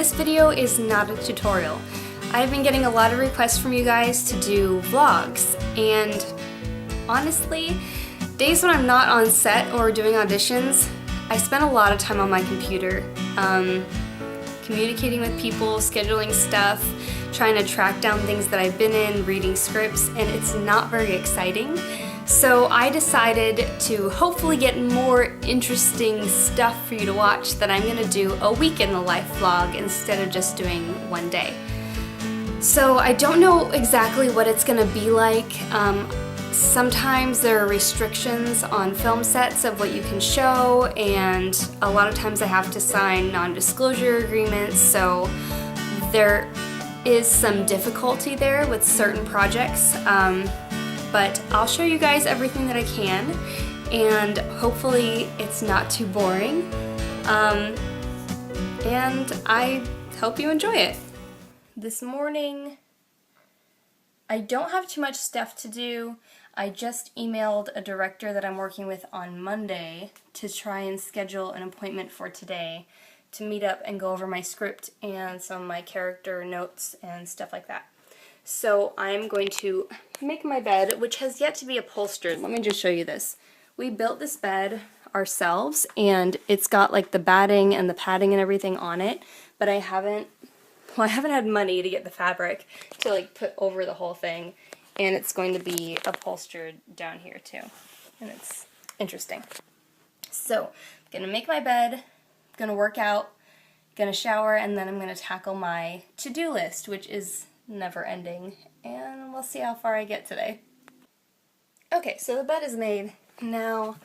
this video is not a tutorial. I've been getting a lot of requests from you guys to do vlogs, and honestly, days when I'm not on set or doing auditions, I spend a lot of time on my computer, communicating with people, scheduling stuff, trying to track down things that I've been in, reading scripts, and it's not very exciting. So I decided to hopefully get more interesting stuff for you to watch that I'm gonna do a week in the life vlog instead of just doing one day. So I don't know exactly what it's gonna be like. Sometimes there are restrictions on film sets of what you can show, and a lot of times I have to sign non-disclosure agreements, so there is some difficulty there with certain projects. But I'll show you guys everything that I can, and hopefully it's not too boring, and I hope you enjoy it. This morning, I don't have too much stuff to do. I just emailed a director that I'm working with on Monday to try and schedule an appointment for today to meet up and go over my script and some of my character notes and stuff like that. So I'm going to make my bed, which has yet to be upholstered. Let me just show you this. We built this bed ourselves, and it's got like the batting and the padding and everything on it, but I haven't had money to get the fabric to like put over the whole thing, and it's going to be upholstered down here too, and it's interesting. So I'm gonna make my bed, gonna work out, gonna shower, and then I'm gonna tackle my to-do list, which is never ending, and we'll see how far I get today. Okay, so the bed is made. Now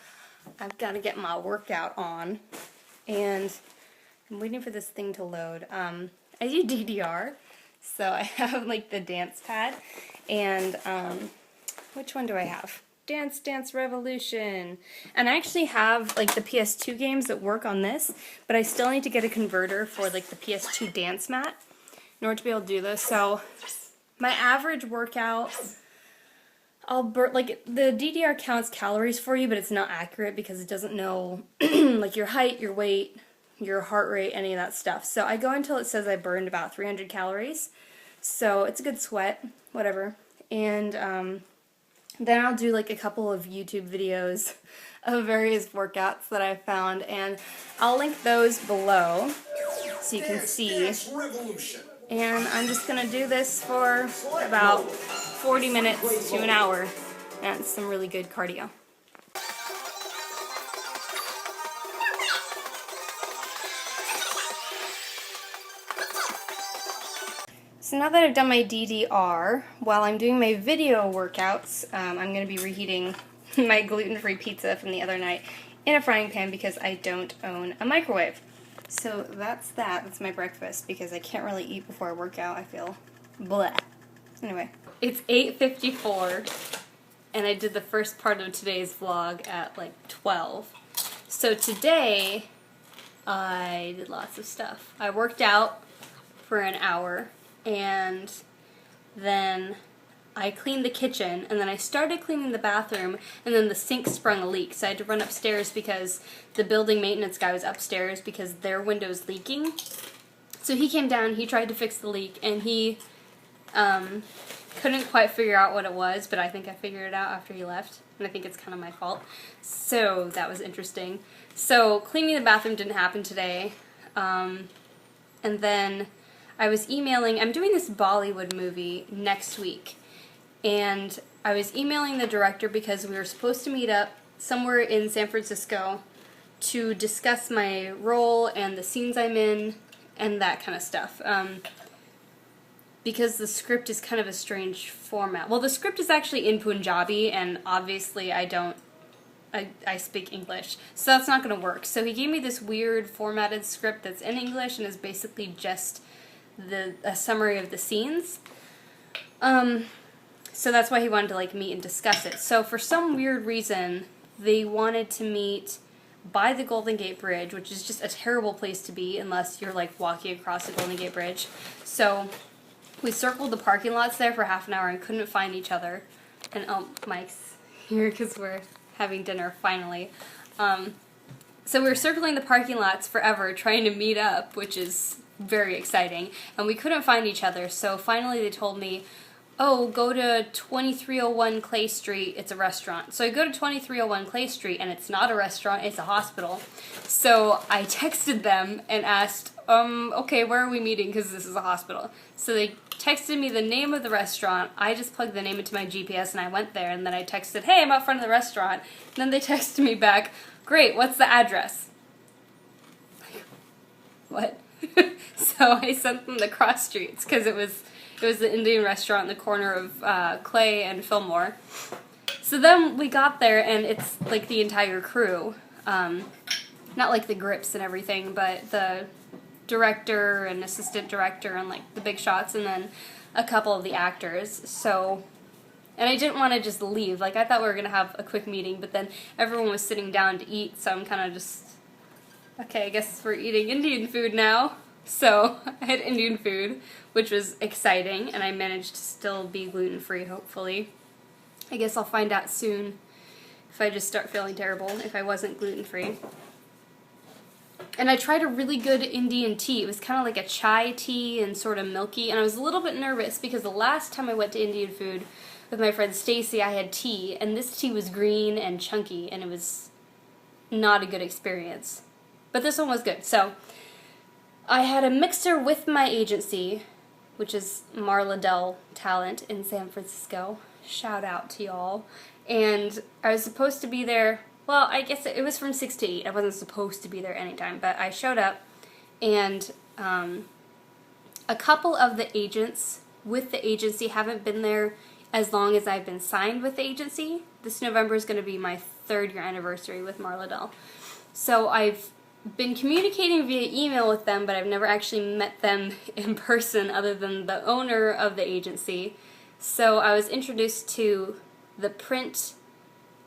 I've got to get my workout on, and I'm waiting for this thing to load. I do DDR, so I have like the dance pad, and which one do I have? Dance Revolution. And I actually have like the PS2 games that work on this, but I still need to get a converter for like the PS2 dance mat in order to be able to do this. So my average workout, I'll burn, like the DDR counts calories for you, but it's not accurate because it doesn't know like your height, your weight, your heart rate, any of that stuff. So I go until it says I burned about 300 calories. So it's a good sweat, whatever. And then I'll do like a couple of YouTube videos of various workouts that I found, and I'll link those below so you can see. And I'm just going to do this for about 40 minutes to an hour, and some really good cardio. So now that I've done my DDR, while I'm doing my video workouts, I'm going to be reheating my gluten-free pizza from the other night in a frying pan because I don't own a microwave. So that's that. That's my breakfast because I can't really eat before I work out. I feel bleh. Anyway, it's 8:54, and I did the first part of today's vlog at like 12. So today, I did lots of stuff. I worked out for an hour, and then I cleaned the kitchen, and then I started cleaning the bathroom, and then the sink sprung a leak, so I had to run upstairs because the building maintenance guy was upstairs because their window's leaking. So he came down, he tried to fix the leak, and he couldn't quite figure out what it was, but I think I figured it out after he left, and I think it's kind of my fault. So that was interesting. So cleaning the bathroom didn't happen today, and then I was emailing, I'm doing this Bollywood movie next week, and I was emailing the director because we were supposed to meet up somewhere in San Francisco to discuss my role and the scenes I'm in and that kind of stuff. Because the script is kind of a strange format. Well, the script is actually in Punjabi, and obviously I speak English, so that's not going to work. So he gave me this weird formatted script that's in English and is basically just a summary of the scenes. So that's why he wanted to like meet and discuss it. So for some weird reason, they wanted to meet by the Golden Gate Bridge, which is just a terrible place to be unless you're like walking across the Golden Gate Bridge. So we circled the parking lots there for half an hour and couldn't find each other. And Mike's here because we're having dinner finally. So we were circling the parking lots forever trying to meet up, which is very exciting. And we couldn't find each other, so finally they told me, oh, go to 2301 Clay Street, it's a restaurant. So I go to 2301 Clay Street, and it's not a restaurant, it's a hospital. So I texted them and asked, okay, where are we meeting, because this is a hospital. So they texted me the name of the restaurant. I just plugged the name into my GPS, and I went there, and then I texted, hey, I'm out front of the restaurant. And then they texted me back, great, what's the address? What? So I sent them the cross streets, because it was the Indian restaurant in the corner of Clay and Fillmore. So then we got there, and it's like the entire crew. Not like the grips and everything, but the director and assistant director and like the big shots, and then a couple of the actors. So, and I didn't want to just leave. Like, I thought we were going to have a quick meeting, but then everyone was sitting down to eat, so I'm kind of just, okay, I guess we're eating Indian food now. So I had Indian food, which was exciting, and I managed to still be gluten-free, hopefully. I guess I'll find out soon if I just start feeling terrible, if I wasn't gluten-free. And I tried a really good Indian tea. It was kind of like a chai tea and sort of milky, and I was a little bit nervous because the last time I went to Indian food with my friend Stacy, I had tea, and this tea was green and chunky, and it was not a good experience. But this one was good. So I had a mixer with my agency, which is Marla Dell Talent in San Francisco. Shout out to y'all. And I was supposed to be there, well, I guess it was from 6 to 8. I wasn't supposed to be there anytime, but I showed up, and a couple of the agents with the agency haven't been there as long as I've been signed with the agency. This November is going to be my 3rd year anniversary with Marla Dell. So I've been communicating via email with them, but I've never actually met them in person other than the owner of the agency. So I was introduced to the print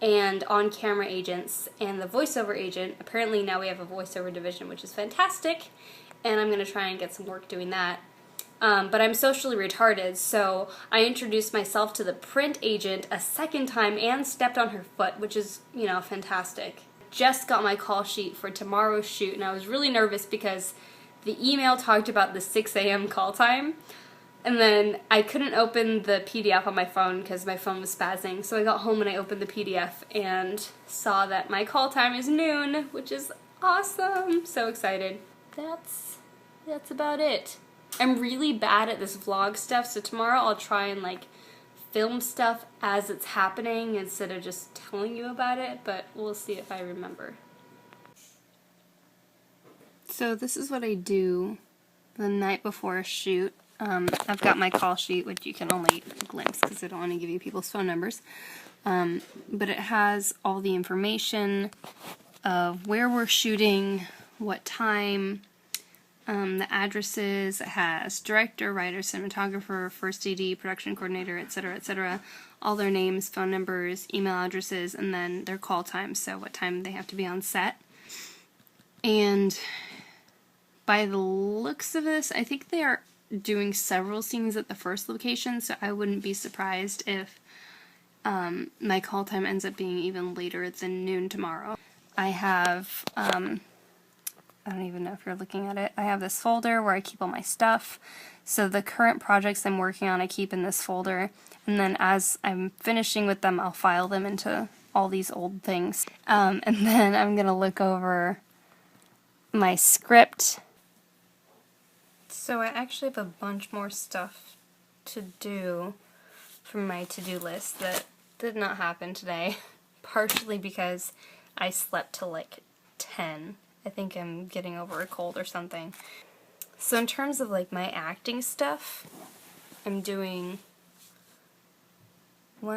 and on-camera agents and the voiceover agent. Apparently now we have a voiceover division, which is fantastic, and I'm going to try and get some work doing that. But I'm socially retarded, so I introduced myself to the print agent a second time and stepped on her foot, which is, you know, fantastic. Just got my call sheet for tomorrow's shoot, and I was really nervous because the email talked about the 6 a.m. call time, and then I couldn't open the PDF on my phone because my phone was spazzing, so I got home and I opened the PDF and saw that my call time is noon, which is awesome. So excited. That's about it. I'm really bad at this vlog stuff, so tomorrow I'll try and like film stuff as it's happening instead of just telling you about it, but we'll see if I remember. So this is what I do the night before a shoot. I've got my call sheet, which you can only glimpse because I don't want to give you people's phone numbers, but it has all the information of where we're shooting, what time, the addresses. It has director, writer, cinematographer, first AD, production coordinator, etc., all their names, phone numbers, email addresses, and then their call times, so what time they have to be on set. And by the looks of this, I think they are doing several scenes at the first location, so I wouldn't be surprised if my call time ends up being even later than noon tomorrow. I have, I don't even know if you're looking at it, I have this folder where I keep all my stuff. So the current projects I'm working on I keep in this folder, and then as I'm finishing with them I'll file them into all these old things. And then I'm going to look over my script. So I actually have a bunch more stuff to do from my to-do list that did not happen today, partially because I slept till like 10. I think I'm getting over a cold or something. So in terms of like my acting stuff, I'm doing two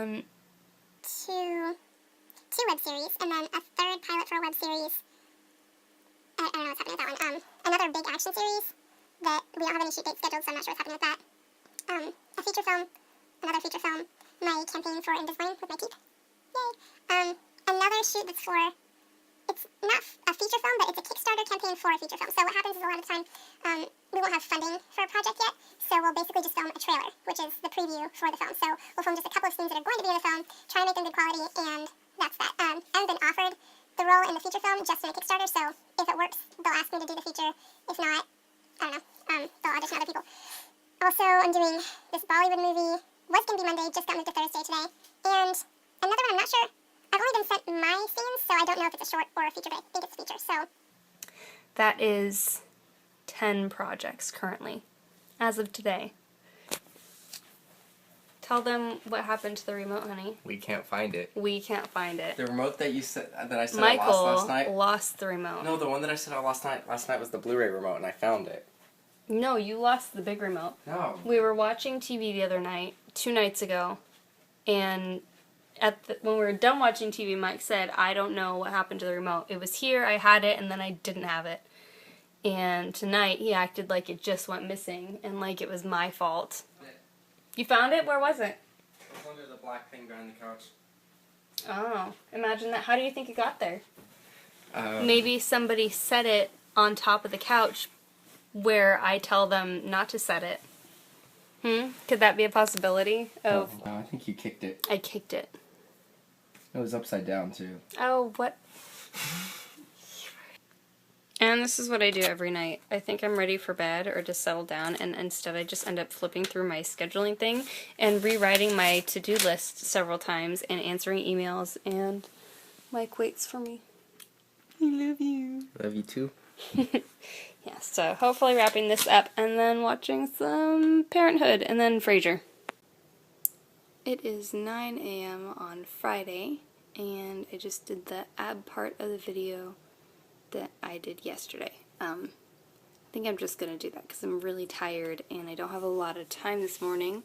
web series, and then a 3rd pilot for a web series. I don't know what's happening with that one. Another big action series that we don't have any shoot dates scheduled, so I'm not sure what's happening with that. A feature film, another feature film, my campaign for Invisalign with my teeth. Yay! Another shoot that's for, it's not a feature film, but it's a Kickstarter campaign for a feature film. So what happens is a lot of the time, we won't have funding for a project yet, so we'll basically just film a trailer, which is the preview for the film. So we'll film just a couple of scenes that are going to be in the film, try and make them good quality, and that's that. I've been offered the role in the feature film just in a Kickstarter, so if it works, they'll ask me to do the feature. If not, I don't know, they'll audition other people. Also, I'm doing this Bollywood movie. Was going to be Monday, just got moved to Thursday today. And another one, I'm not sure. I've only been sent my scenes, so I don't know if it's a short or a feature, but I think it's a feature, so. That is 10 projects currently, as of today. Tell them what happened to the remote, honey. We can't find it. We can't find it. The remote that you said that I said Michael I lost last night. lost the remote. No, the one that I said I lost last night was the Blu-ray remote, and I found it. No, you lost the big remote. No. We were watching TV the other night, 2 nights ago, and when we were done watching TV, Mike said, "I don't know what happened to the remote. It was here, I had it, and then I didn't have it." And tonight, he acted like it just went missing, and like it was my fault. You found it? Where was it? It was under the black thing behind the couch. Oh, imagine that. How do you think it got there? Maybe somebody set it on top of the couch where I tell them not to set it. Could that be a possibility? No, I think you kicked it. I kicked it. It was upside down, too. Oh, what? And this is what I do every night. I think I'm ready for bed or to settle down, and instead I just end up flipping through my scheduling thing and rewriting my to-do list several times and answering emails, and Mike waits for me. I love you. Love you, too. Yeah, so hopefully wrapping this up and then watching some Parenthood and then Frasier. It is 9 a.m. on Friday, and I just did the ab part of the video that I did yesterday. I think I'm just going to do that because I'm really tired and I don't have a lot of time this morning,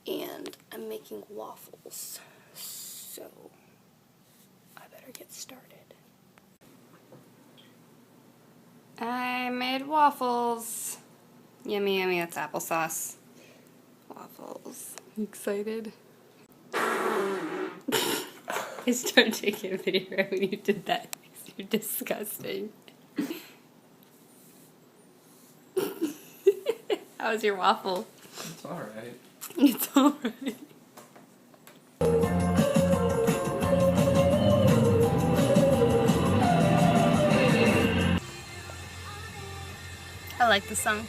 and I'm making waffles, so I better get started. I made waffles. Yummy, yummy, that's applesauce. Waffles. Excited? I started taking a video right when you did that. You're disgusting. How was your waffle? It's alright. It's alright. I like this song.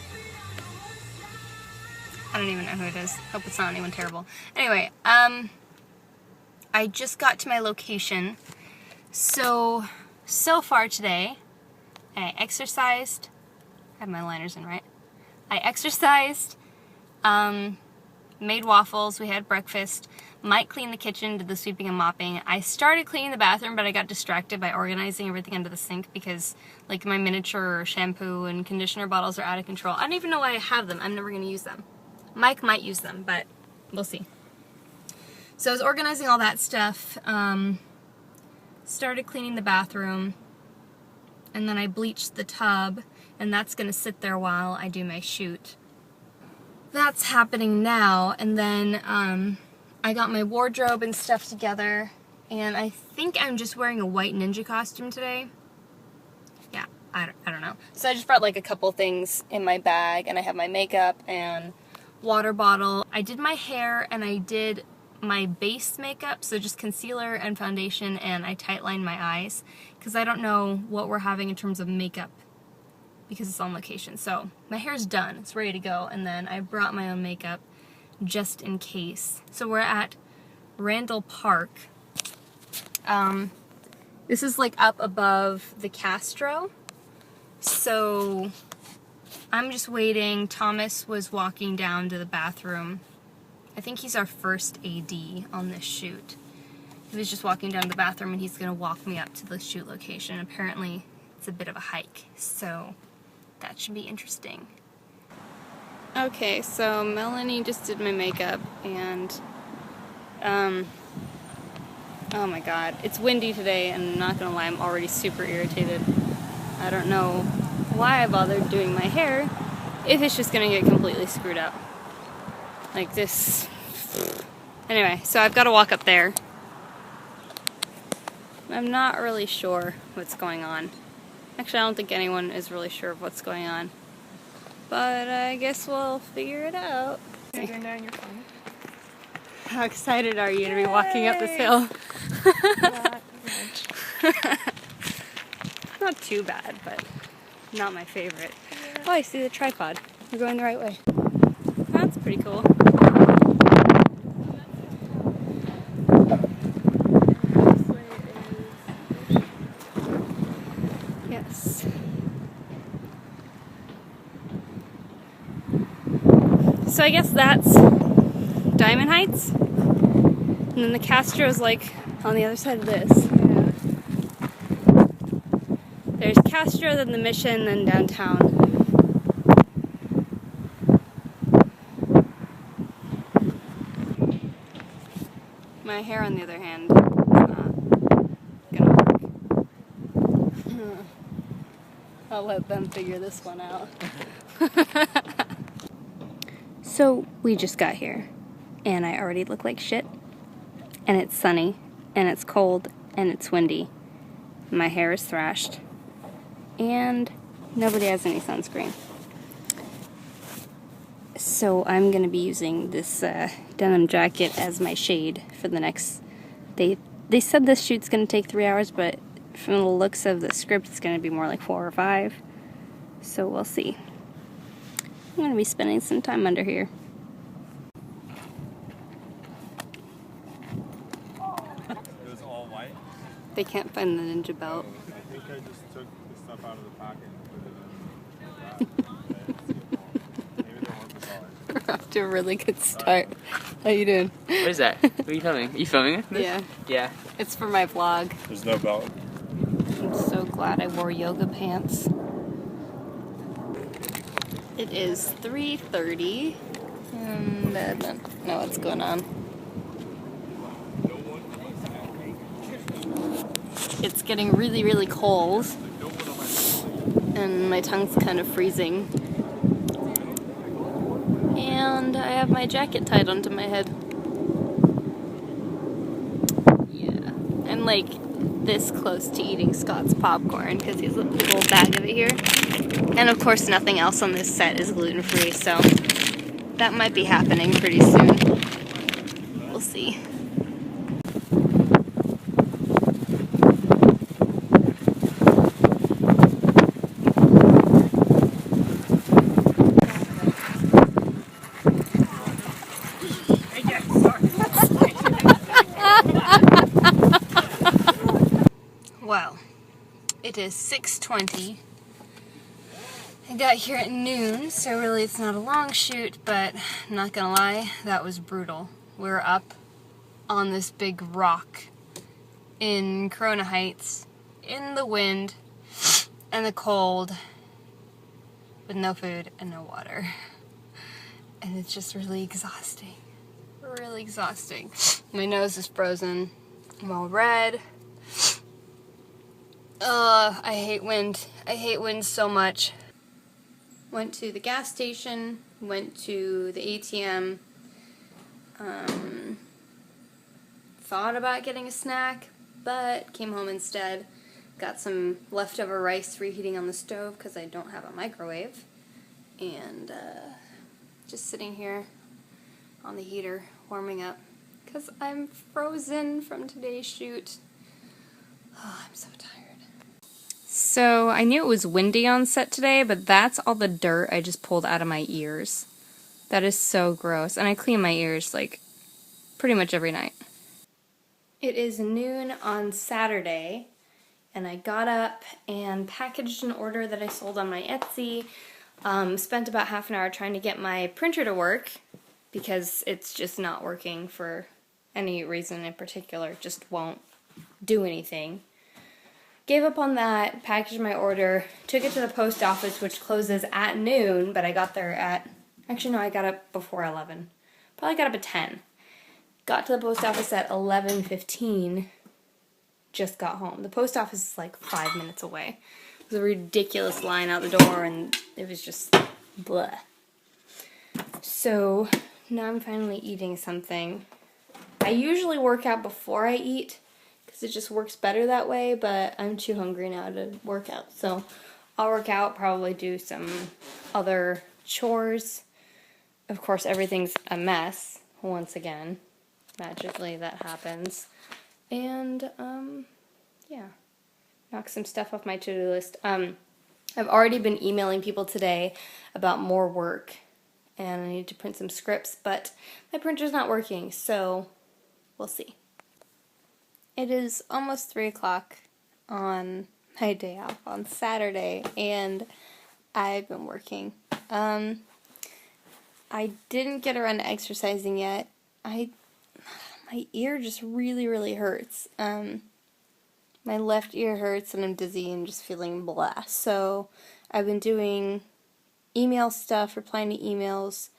I don't even know who it is. Hope it's not anyone terrible. Anyway, I just got to my location. So far today, I exercised. I have my liners in, right? I exercised, made waffles, we had breakfast. Mike cleaned the kitchen, did the sweeping and mopping. I started cleaning the bathroom, but I got distracted by organizing everything under the sink because, like, my miniature shampoo and conditioner bottles are out of control. I don't even know why I have them. I'm never going to use them. Mike might use them, but we'll see. So I was organizing all that stuff, started cleaning the bathroom, and then I bleached the tub, and that's going to sit there while I do my shoot. That's happening now, and then I got my wardrobe and stuff together, and I think I'm just wearing a white ninja costume today. Yeah, I don't know. So I just brought like a couple things in my bag, and I have my makeup and water bottle. I did my hair, and I did my base makeup, so just concealer and foundation, and I tightlined my eyes, because I don't know what we're having in terms of makeup, because it's on location. So my hair's done, it's ready to go, and then I brought my own makeup just in case. So we're at Randall Park. This is like up above the Castro, so I'm just waiting. Thomas was walking down to the bathroom. I think he's our first AD on this shoot. He was just walking down to the bathroom, and he's gonna walk me up to the shoot location. Apparently it's a bit of a hike, so that should be interesting. Okay, so Melanie just did my makeup, and oh my god, it's windy today, and I'm not gonna lie, I'm already super irritated. I don't know why I bothered doing my hair if it's just gonna get completely screwed up. Like this. Anyway, so I've got to walk up there. I'm not really sure what's going on. Actually, I don't think anyone is really sure of what's going on. But I guess we'll figure it out. You're going down your phone. How excited are you to be walking up this hill? Not much. Not too bad, but not my favorite. Oh, I see the tripod. We're going the right way. That's pretty cool. This way is Yes. So I guess that's Diamond Heights. And then the Castro's like on the other side of this. There's Castro, then the Mission, then downtown. My hair, on the other hand, is not gonna work. I'll let them figure this one out. So, we just got here, and I already look like shit. And it's sunny, and it's cold, and it's windy. My hair is thrashed, and nobody has any sunscreen. So I'm going to be using this denim jacket as my shade for the next... They said this shoot's going to take 3 hours, but from the looks of the script, it's going to be more like 4 or 5. So we'll see. I'm going to be spending some time under here. It was all white. They can't find the ninja belt. I think I just took the stuff out of the packet and put it in. Maybe they want the color. We're off to a really good start. How you doing? What is that? What are you filming? Are you filming it? Yeah. Yeah. It's for my vlog. There's no belt. I'm so glad I wore yoga pants. It is 3:30 and I don't know what's going on. It's getting really, really cold and my tongue's kind of freezing. And I have my jacket tied onto my head. Yeah. I'm like this close to eating Scott's popcorn because he has a big old bag of it here. And of course nothing else on this set is gluten-free, so that might be happening pretty soon. We'll see. Well, it is 6:20. I got here at noon, so really it's not a long shoot, but I'm not gonna lie, that was brutal. We were up on this big rock in Corona Heights, in the wind and the cold, with no food and no water. And it's just really exhausting. Really exhausting. My nose is frozen. I'm all red. I hate wind. I hate wind so much. Went to the gas station, went to the ATM, thought about getting a snack, but came home instead. Got some leftover rice reheating on the stove because I don't have a microwave. And just sitting here on the heater, warming up, because I'm frozen from today's shoot. Oh, I'm so tired. So, I knew it was windy on set today, but that's all the dirt I just pulled out of my ears. That is so gross. And I clean my ears, like, pretty much every night. It is noon on Saturday, and I got up and packaged an order that I sold on my Etsy. Spent about half an hour trying to get my printer to work, because it's just not working for any reason in particular. It just won't do anything. Gave up on that, packaged my order, took it to the post office, which closes at noon, but I got there at, actually no, I got up before 11. Probably got up at 10. Got to the post office at 11:15, just got home. The post office is like 5 minutes away. It was a ridiculous line out the door, and it was just bleh. So, now I'm finally eating something. I usually work out before I eat, because it just works better that way, but I'm too hungry now to work out. So I'll work out, probably do some other chores. Of course, everything's a mess, once again. Magically, that happens. And, yeah. Knock some stuff off my to-do list. I I've already been emailing people today about more work, and I need to print some scripts, but my printer's not working, so we'll see. It is almost 3 o'clock on my day off on Saturday, and I've been working. I didn't get around to exercising yet. My ear just really hurts. My left ear hurts and I'm dizzy and just feeling blah. So I've been doing email stuff, replying to emails,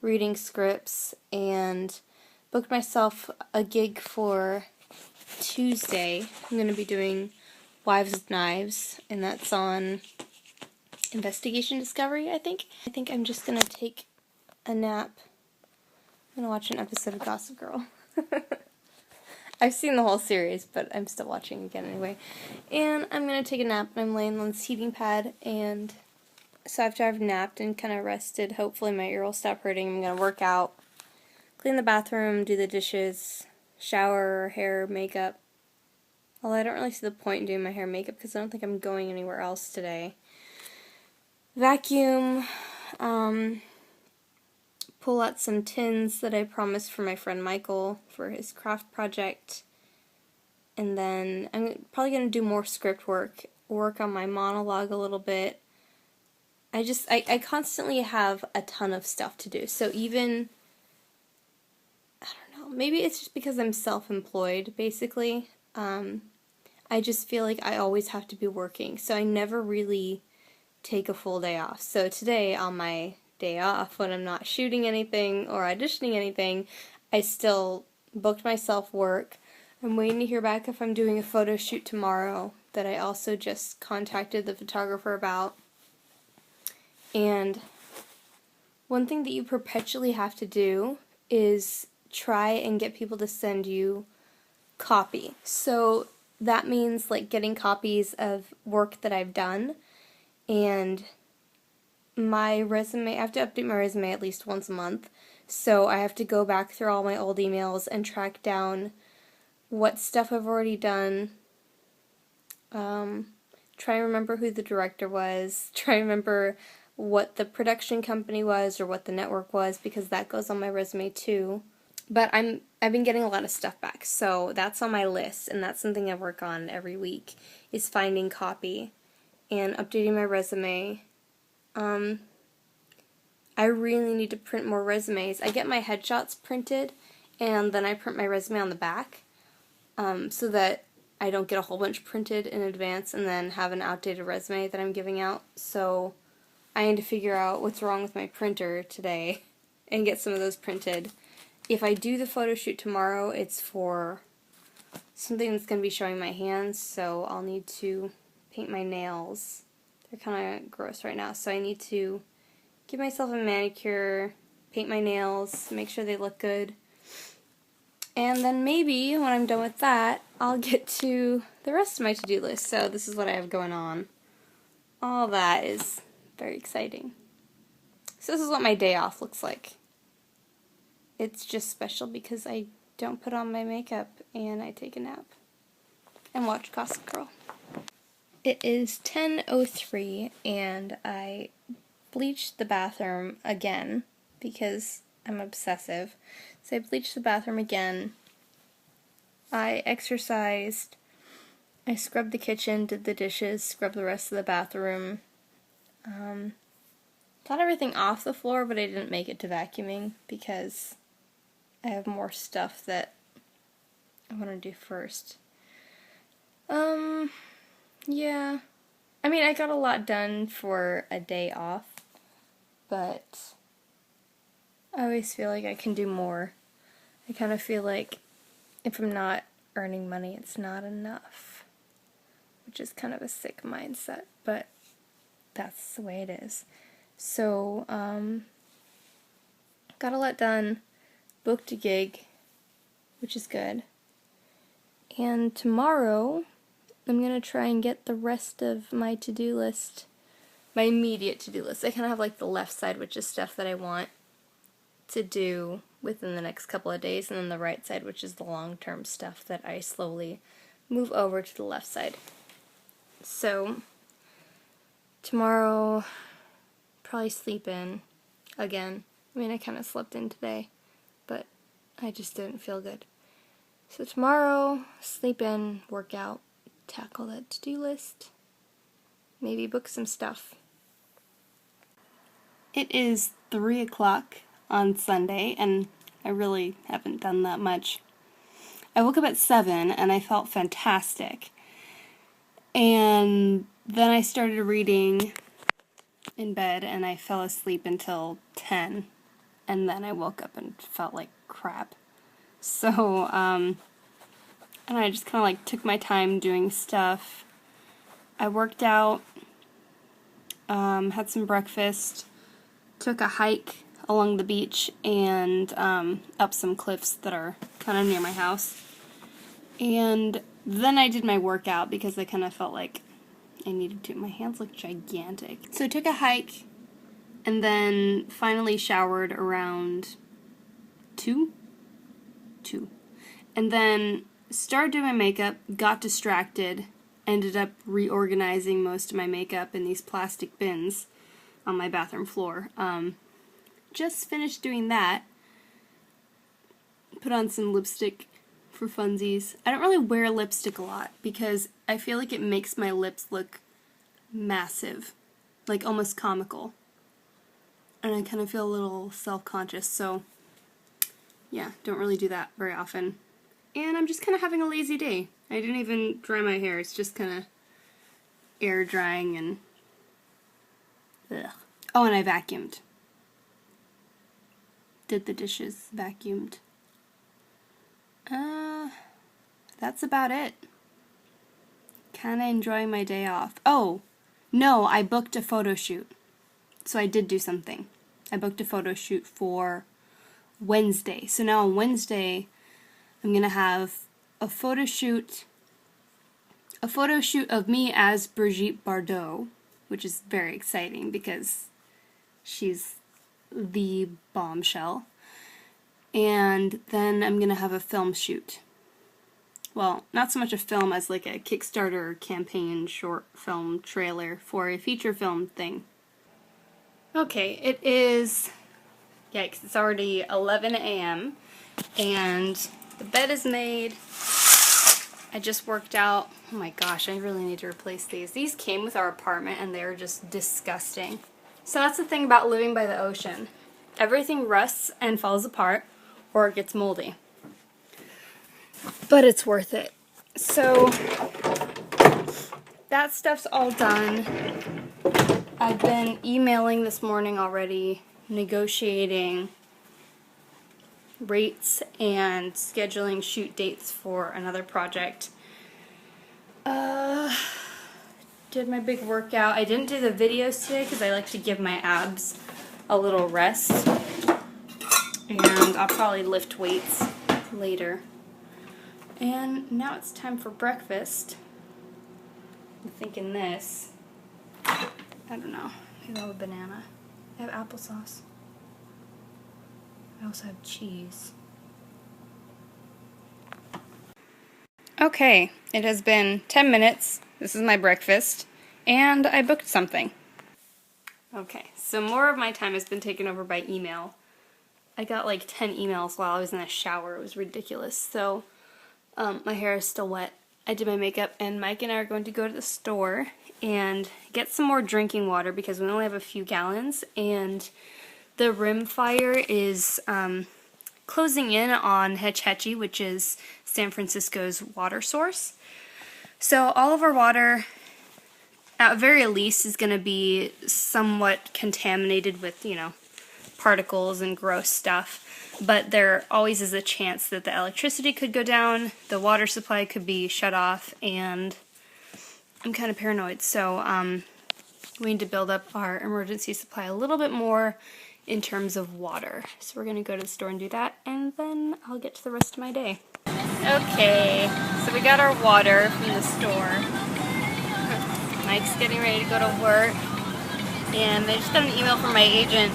reading scripts, and booked myself a gig for Tuesday. I'm going to be doing Wives with Knives, and that's on Investigation Discovery, I think. I think I'm just going to take a nap. I'm going to watch an episode of Gossip Girl. I've seen the whole series, but I'm still watching again anyway. And I'm going to take a nap, and I'm laying on this heating pad, and so after I've napped and kind of rested, hopefully my ear will stop hurting. I'm going to work out, clean the bathroom, do the dishes, shower, hair, makeup. Although I don't really see the point in doing my hair and makeup because I don't think I'm going anywhere else today. Vacuum, pull out some tins that I promised for my friend Michael for his craft project. And then I'm probably going to do more script work on my monologue a little bit. I constantly have a ton of stuff to do. So even, I don't know, maybe it's just because I'm self-employed, basically. I just feel like I always have to be working. So I never really take a full day off. So today, on my day off, when I'm not shooting anything or auditioning anything, I still booked myself work. I'm waiting to hear back if I'm doing a photo shoot tomorrow that I also just contacted the photographer about. And one thing that you perpetually have to do is try and get people to send you copy. So that means like getting copies of work that I've done, and my resume, I have to update my resume at least once a month, so I have to go back through all my old emails and track down what stuff I've already done, try and remember who the director was, try and remember what the production company was or what the network was, because that goes on my resume too. But I've been getting a lot of stuff back, so that's on my list, and that's something I work on every week, is finding copy and updating my resume. I really need to print more resumes. I get my headshots printed, and then I print my resume on the back, so that I don't get a whole bunch printed in advance and then have an outdated resume that I'm giving out. So I need to figure out what's wrong with my printer today and get some of those printed. If I do the photo shoot tomorrow, it's for something that's going to be showing my hands, so I'll need to paint my nails. They're kind of gross right now, so I need to give myself a manicure, paint my nails, make sure they look good. And then maybe when I'm done with that, I'll get to the rest of my to-do list. So this is what I have going on. All that is very exciting. So this is what my day off looks like. It's just special because I don't put on my makeup and I take a nap and watch Gossip Girl. It is 10:03 and I bleached the bathroom again because I'm obsessive. So I bleached the bathroom again. I exercised. I scrubbed the kitchen, did the dishes, scrubbed the rest of the bathroom. Got everything off the floor, but I didn't make it to vacuuming because I have more stuff that I want to do first. Yeah. I mean, I got a lot done for a day off, but I always feel like I can do more. I kind of feel like if I'm not earning money, it's not enough, which is kind of a sick mindset, but that's the way it is. So, got a lot done, booked a gig, which is good, and tomorrow I'm going to try and get the rest of my to-do list, my immediate to-do list. I kind of have like the left side, which is stuff that I want to do within the next couple of days, and then the right side, which is the long-term stuff that I slowly move over to the left side. So Tomorrow, probably sleep in again. I mean, I kind of slept in today, but I just didn't feel good. So tomorrow, sleep in, work out, tackle that to-do list, maybe book some stuff. It is 3 o'clock on Sunday, and I really haven't done that much. I woke up at 7, and I felt fantastic. And then I started reading in bed, and I fell asleep until 10, and then I woke up and felt like crap. So, and I just kind of like took my time doing stuff. I worked out, had some breakfast, took a hike along the beach and up some cliffs that are kind of near my house. And then I did my workout because I kind of felt like I needed to. My hands look gigantic. So I took a hike and then finally showered around 2. And then started doing my makeup, got distracted, ended up reorganizing most of my makeup in these plastic bins on my bathroom floor. Just finished doing that. Put on some lipstick for funsies. I don't really wear lipstick a lot because I feel like it makes my lips look massive, like almost comical. And I kind of feel a little self-conscious, so yeah, don't really do that very often. And I'm just kind of having a lazy day. I didn't even dry my hair. It's just kind of air drying and ugh. Oh, and I vacuumed. Did the dishes, vacuumed. That's about it. Kind of enjoying my day off. Oh, no, I booked a photo shoot. So I did do something. I booked a photo shoot for Wednesday. So now on Wednesday, I'm going to have a photo shoot of me as Brigitte Bardot, which is very exciting because she's the bombshell. And then I'm going to have a film shoot. Well, not so much a film as like a Kickstarter campaign short film trailer for a feature film thing. Okay, it is, yikes, it's already 11 a.m. and the bed is made. I just worked out. Oh my gosh, I really need to replace these. These came with our apartment and they're just disgusting. So that's the thing about living by the ocean. Everything rusts and falls apart or it gets moldy. But it's worth it. So that stuff's all done. I've been emailing this morning already, negotiating rates and scheduling shoot dates for another project. Did my big workout. I didn't do the videos today because I like to give my abs a little rest. And I'll probably lift weights later. And now it's time for breakfast. I'm thinking this. I don't know. Maybe I'll have a banana. I have applesauce. I also have cheese. Okay, it has been 10 minutes. This is my breakfast. And I booked something. Okay, so more of my time has been taken over by email. I got like 10 emails while I was in the shower. It was ridiculous. So my hair is still wet. I did my makeup, and Mike and I are going to go to the store and get some more drinking water because we only have a few gallons, and the rim fire is closing in on Hetch Hetchy, which is San Francisco's water source. So all of our water, at very least, is going to be somewhat contaminated with, you know, particles and gross stuff. But there always is a chance that the electricity could go down, the water supply could be shut off, and I'm kind of paranoid. So we need to build up our emergency supply a little bit more in terms of water. So we're going to go to the store and do that, and then I'll get to the rest of my day. Okay, so we got our water from the store. Mike's getting ready to go to work, and I just got an email from my agent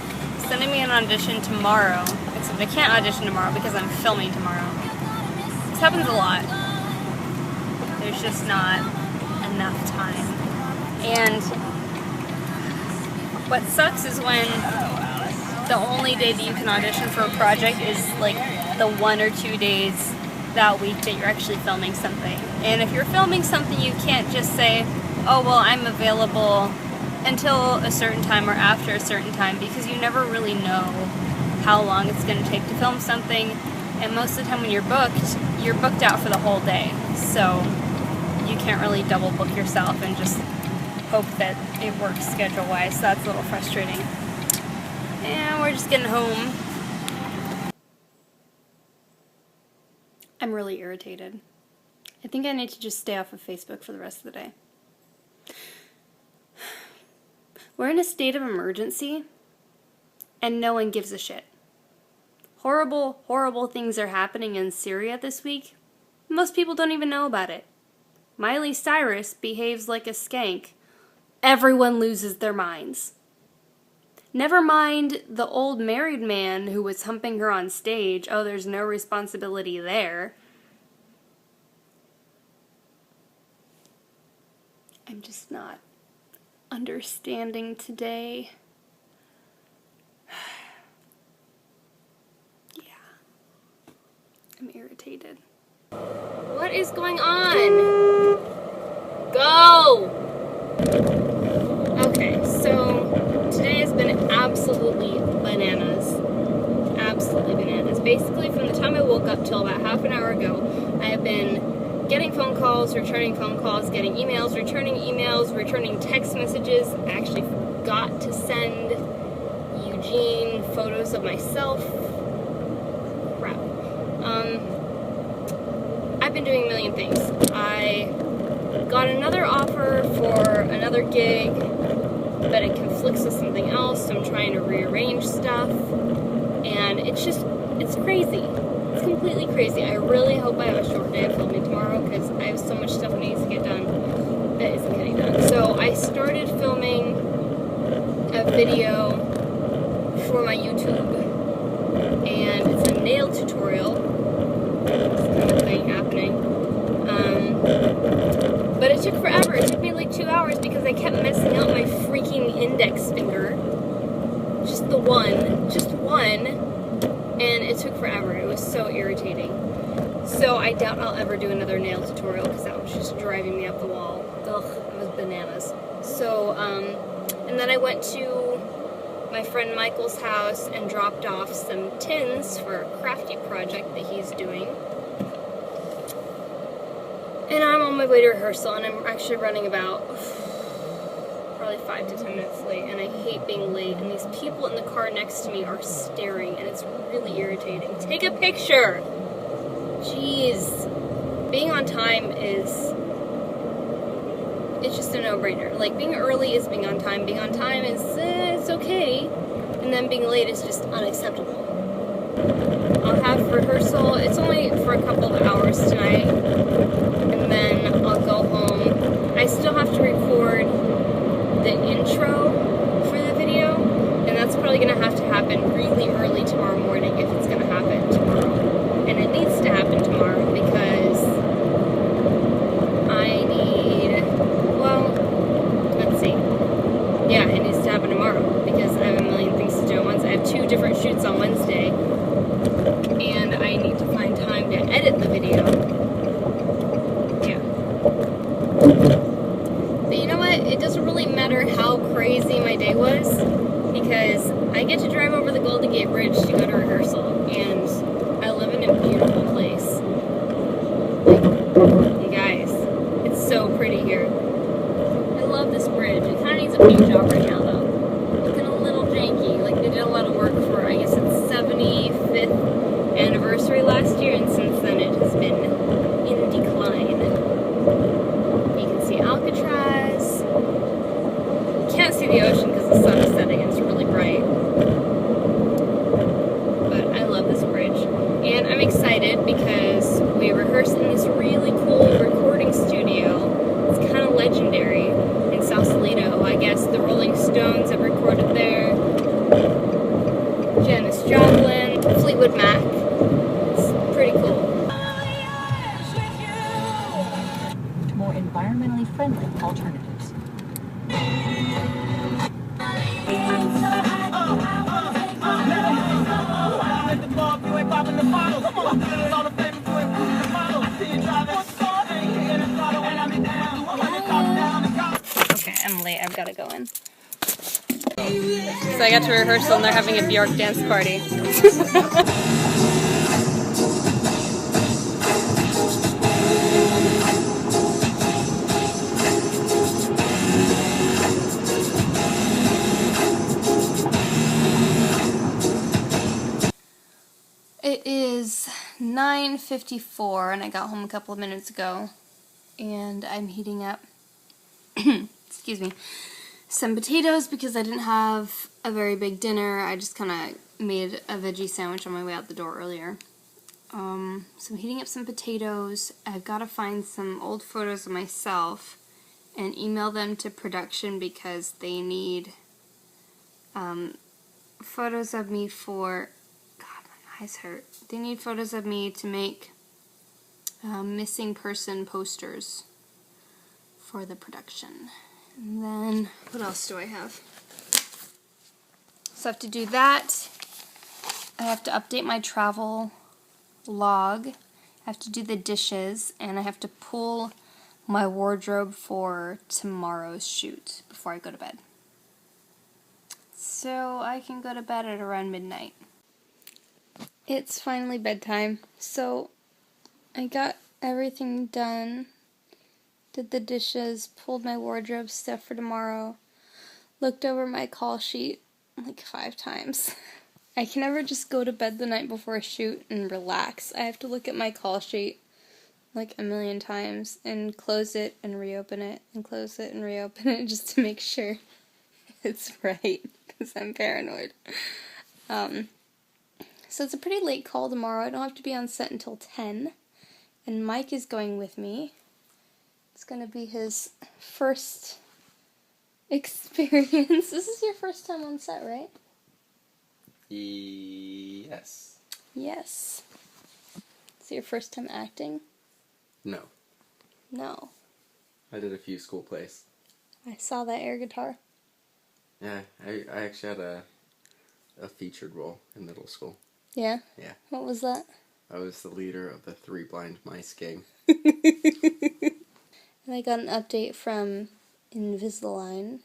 sending me an audition tomorrow. Except I can't audition tomorrow because I'm filming tomorrow. This happens a lot. There's just not enough time. And What sucks is when the only day that you can audition for a project is like the 1 or 2 days that week that you're actually filming something. And if you're filming something, you can't just say, oh well, I'm available until a certain time or after a certain time, because you never really know how long it's going to take to film something. And most of the time when you're booked out for the whole day. So you can't really double book yourself and just hope that it works schedule-wise. So that's a little frustrating. And we're just getting home. I'm really irritated. I think I need to just stay off of Facebook for the rest of the day. We're in a state of emergency, and no one gives a shit. Horrible, horrible things are happening in Syria this week. Most people don't even know about it. Miley Cyrus behaves like a skank. Everyone loses their minds. Never mind the old married man who was humping her on stage. Oh, there's no responsibility there. I'm just not understanding today. Yeah. I'm irritated. What is going on? Go! Okay, so today has been absolutely bananas. Absolutely bananas. Basically, from the time I woke up till about half an hour ago, I have been getting phone calls, returning phone calls, getting emails, returning text messages. I actually forgot to send Eugene photos of myself. Crap. I've been doing a million things. I got another offer for another gig, but it conflicts with something else, so I'm trying to rearrange stuff, and it's crazy. It's completely crazy. I really hope I have a short day of filming tomorrow, because I have so much stuff that needs to get done that isn't getting done. So I started filming a video for my YouTube, and it's a nail tutorial. This kind of thing happening. But it took forever. It took me like 2 hours because I kept messing up my freaking index finger. Just one. And it took forever. It was so irritating. So I doubt I'll ever do another nail tutorial because that was just driving me up the wall. Ugh, it was bananas. So, and then I went to my friend Michael's house and dropped off some tins for a crafty project that he's doing. And I'm on my way to rehearsal, and I'm actually running about probably 5 to 10 minutes late, and I hate being late, and these people in the car next to me are staring, and it's really irritating. Take a picture! Jeez. Being on time it's just a no-brainer. Like, being early is being on time. Being on time is, it's okay. And then being late is just unacceptable. I'll have rehearsal. It's only for a couple of hours tonight. And then I'll go home. I still have to record the intro for the video. And that's probably going to have to happen really early tomorrow morning if it's going to happen tomorrow. And it needs to happen tomorrow because I need, well, let's see. Yeah, it needs to happen tomorrow because I have a million things to do at once. I have 2 different shoots on Wednesday, and I need to find time to edit the video. Yeah. But you know what? It doesn't really matter how crazy my day was because I get to drive over the Golden Gate Bridge to go to rehearsal, and I live in a beautiful place. Like, you guys, it's so pretty here. I love this bridge. It kind of needs a paint job right now, though. Looking a little janky. Like, they did a lot of work for, I guess it's 75th anniversary last year, and since then it has been in decline. You can see Alcatraz. You can't see the ocean because the sun is setting and it's really bright. But I love this bridge. And I'm excited because we rehearsed in this really cool recording studio. It's kind of legendary in Sausalito. I guess the Rolling Stones have recorded there. Janis Joplin, Fleetwood Mac. It's pretty cool. More environmentally friendly alternatives. late. I've got to go in. So I got to rehearsal and they're having a Bjork dance party. It is 9:54 and I got home a couple of minutes ago and I'm heating up excuse me, some potatoes because I didn't have a very big dinner. I just kind of made a veggie sandwich on my way out the door earlier. So I'm heating up some potatoes. I've got to find some old photos of myself and email them to production because they need photos of me for... God, my eyes hurt. They need photos of me to make missing person posters for the production. And then, what else do I have? So I have to do that. I have to update my travel log. I have to do the dishes, and I have to pull my wardrobe for tomorrow's shoot before I go to bed. So I can go to bed at around midnight. It's finally bedtime, so I got everything done. Did the dishes, pulled my wardrobe stuff for tomorrow, looked over my call sheet like 5 times. I can never just go to bed the night before a shoot and relax. I have to look at my call sheet like a million times and close it and reopen it and close it and reopen it just to make sure it's right because I'm paranoid. So it's a pretty late call tomorrow. I don't have to be on set until 10 and Mike is going with me. It's going to be his first experience. This is your first time on set, right? Yes. Yes. Is it your first time acting? No. No. I did a few school plays. I saw that air guitar. Yeah, I actually had a featured role in middle school. Yeah? Yeah. What was that? I was the leader of the 3 Blind Mice gang. And I got an update from Invisalign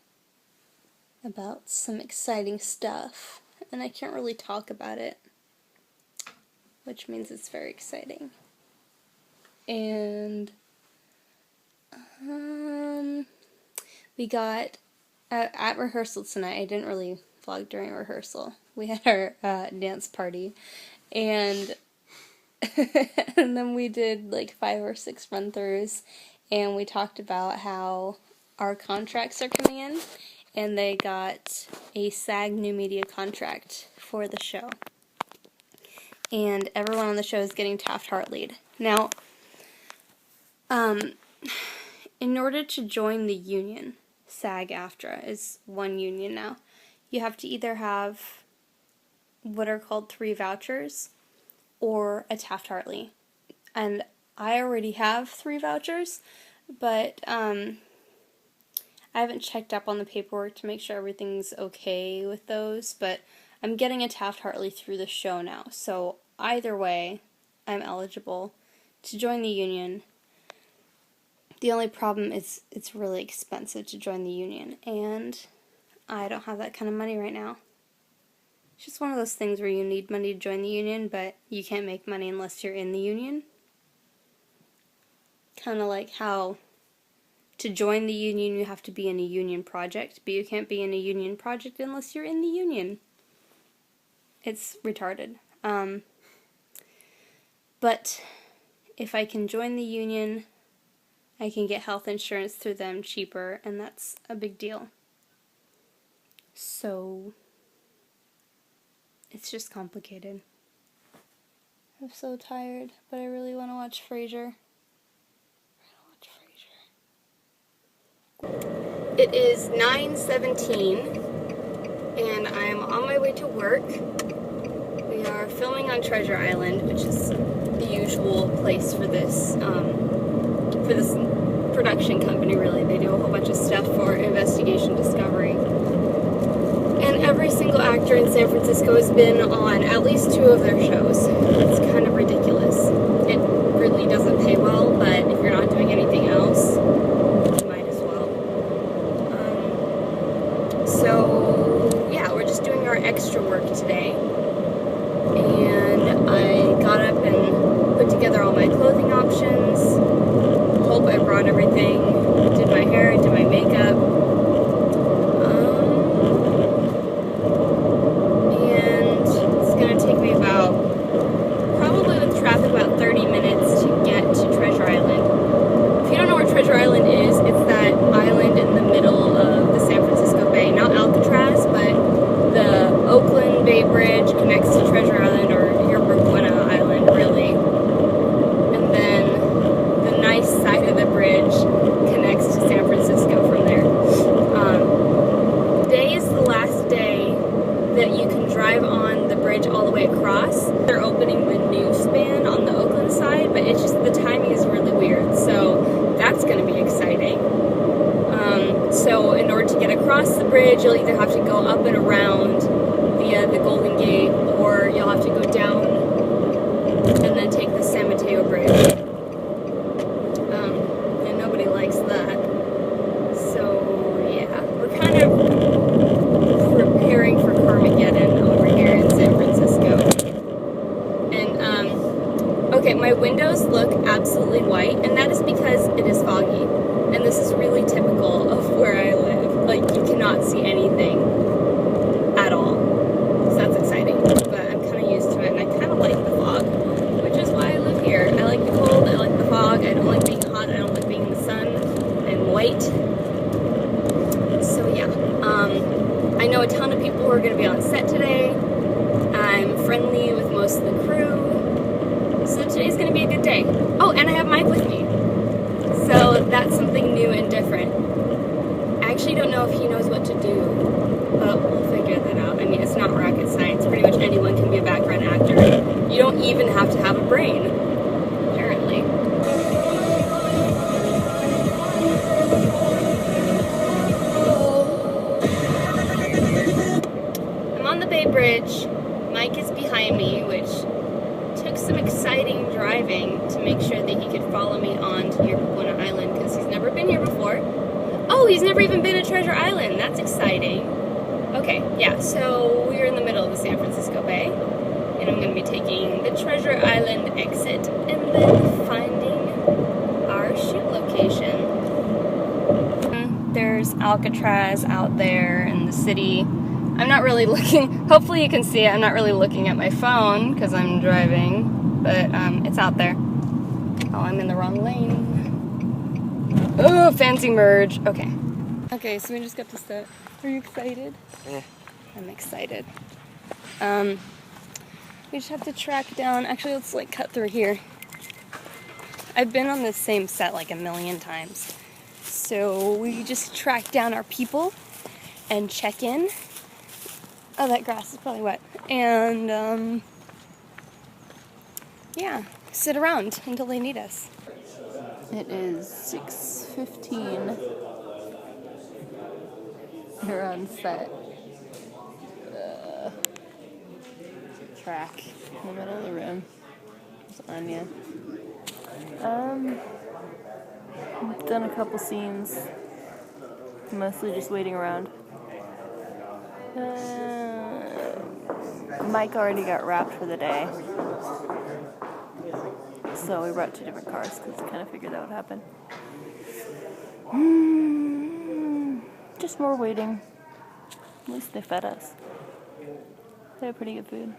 about some exciting stuff. And I can't really talk about it, which means it's very exciting. And we got at rehearsal tonight. I didn't really vlog during rehearsal. We had our dance party, and and then we did like 5 or 6 run-throughs, and we talked about how our contracts are coming in, and they got a SAG New Media contract for the show. And everyone on the show is getting Taft-Hartley'd. Now, in order to join the union, SAG-AFTRA is one union now, you have to either have what are called 3 vouchers or a Taft-Hartley. And I already have 3 vouchers, but I haven't checked up on the paperwork to make sure everything's okay with those, but I'm getting a Taft-Hartley through the show now, so either way, I'm eligible to join the union. The only problem is it's really expensive to join the union, and I don't have that kind of money right now. It's just one of those things where you need money to join the union, but you can't make money unless you're in the union. Kind of like how to join the union you have to be in a union project, but you can't be in a union project unless you're in the union. It's retarded. But if I can join the union, I can get health insurance through them cheaper, and that's a big deal. So it's just complicated. I'm so tired, but I really want to watch Frasier. It is 9:17, and I'm on my way to work. We are filming on Treasure Island, which is the usual place for this production company, really. They do a whole bunch of stuff for investigation discovery. And every single actor in San Francisco has been on at least 2 of their shows. It's kind of ridiculous. It really doesn't pay well, but if you're not doing anything else, you might as well. brought everything. Did my hair, did my makeup. And it's gonna take me about, probably with traffic, about 30 minutes to get to Treasure Island. If you don't know where Treasure Island is, it's that island in the middle of the San Francisco Bay. Not Alcatraz, but the Oakland Bay Bridge connects to Treasure Island, or your Buena Island, really. And then the nice side of the bridge connects to San Francisco from there. Today is the last day that you can drive on the bridge all the way across. They're opening the new span on the Oakland side, but it's just the timing is really weird, so that's going to be exciting. So in order to get across the bridge, you'll either have to go up and around via the Golden Gate, or you'll have to go down and then take the San Mateo Bridge. And nobody likes that. So yeah, we're kind of preparing for Carmageddon over here in San Francisco. And okay, my windows look absolutely white, and that is because it is foggy. And this is really typical of where I live. Like, you cannot see anything at all. So that's exciting. But I'm kind of used to it, and I kind of like the fog, which is why I live here. I like the cold, I like the fog, I don't like being hot, I don't like being in the sun. I'm white. So yeah. I know a ton of people who are going to be on set today. I'm friendly with most of the crew. So today's going to be a good day. Oh, and I have Mike with me. So that's something new and different. I actually don't know if he knows what to do, but we'll figure that out. I mean, it's not rocket science. Pretty much anyone can be a background actor. You don't even have to have a brain, apparently. I'm on the Bay Bridge. Mike is behind me, which took some exciting driving to make sure that he could follow me on to Buena Island, because he's never been here before. Oh, he's never even been to Treasure Island. That's exciting. Okay, yeah, so we're in the middle of the San Francisco Bay, and I'm going to be taking the Treasure Island exit and then finding our shoot location. There's Alcatraz out there in the city. I'm not really looking, hopefully you can see it, I'm not really looking at my phone because I'm driving, but it's out there. Oh, I'm in the wrong lane. Oh, fancy merge. Okay. Okay, so we just got to set. Are you excited? Yeah. I'm excited. We just have to track down, actually let's like cut through here. I've been on this same set like a million times. So we just track down our people and check in. Oh, that grass is probably wet. And, yeah, sit around until they need us. It is 6:15. They're on set. Track in the middle of the room. It's Anya. I've done a couple scenes. Mostly just waiting around. Mike already got wrapped for the day, so we brought two different cars because we kind of figured that would happen. Just more waiting. At least they fed us. They have pretty good food.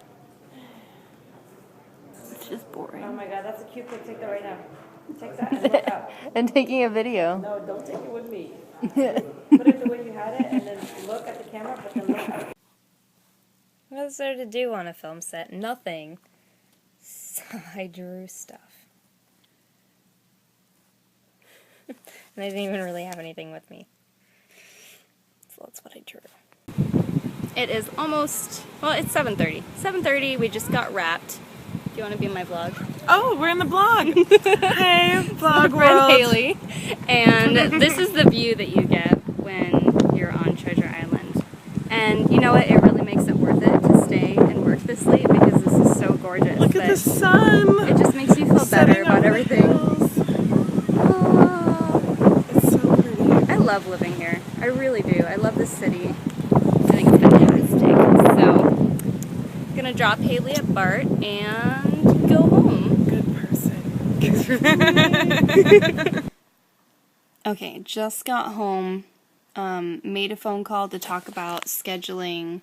It's just boring. Oh my god, that's a cute pic. Take that right now. Take that and look up. And taking a video. No, don't take it with me. Put it the way you had it and then look at the camera, but then look up. What is there to do on a film set? Nothing. So I drew stuff. And I didn't even really have anything with me. So that's what I drew. It is almost, well, it's 7:30. 7:30, we just got wrapped. Do you want to be in my vlog? Oh, we're in the blog. Hey, vlog My friend world. Haley. And this is the view that you get when you're on Treasure Island. And you know what? It really makes it worth it to stay and work this late because this is so gorgeous. Look at the sun. It just makes you feel better about everything. Oh, it's so pretty. I love living here. I really do. I love this city. I think it's fantastic. So, I'm gonna drop Haley at BART and go home. Good person. Okay, just got home, made a phone call to talk about scheduling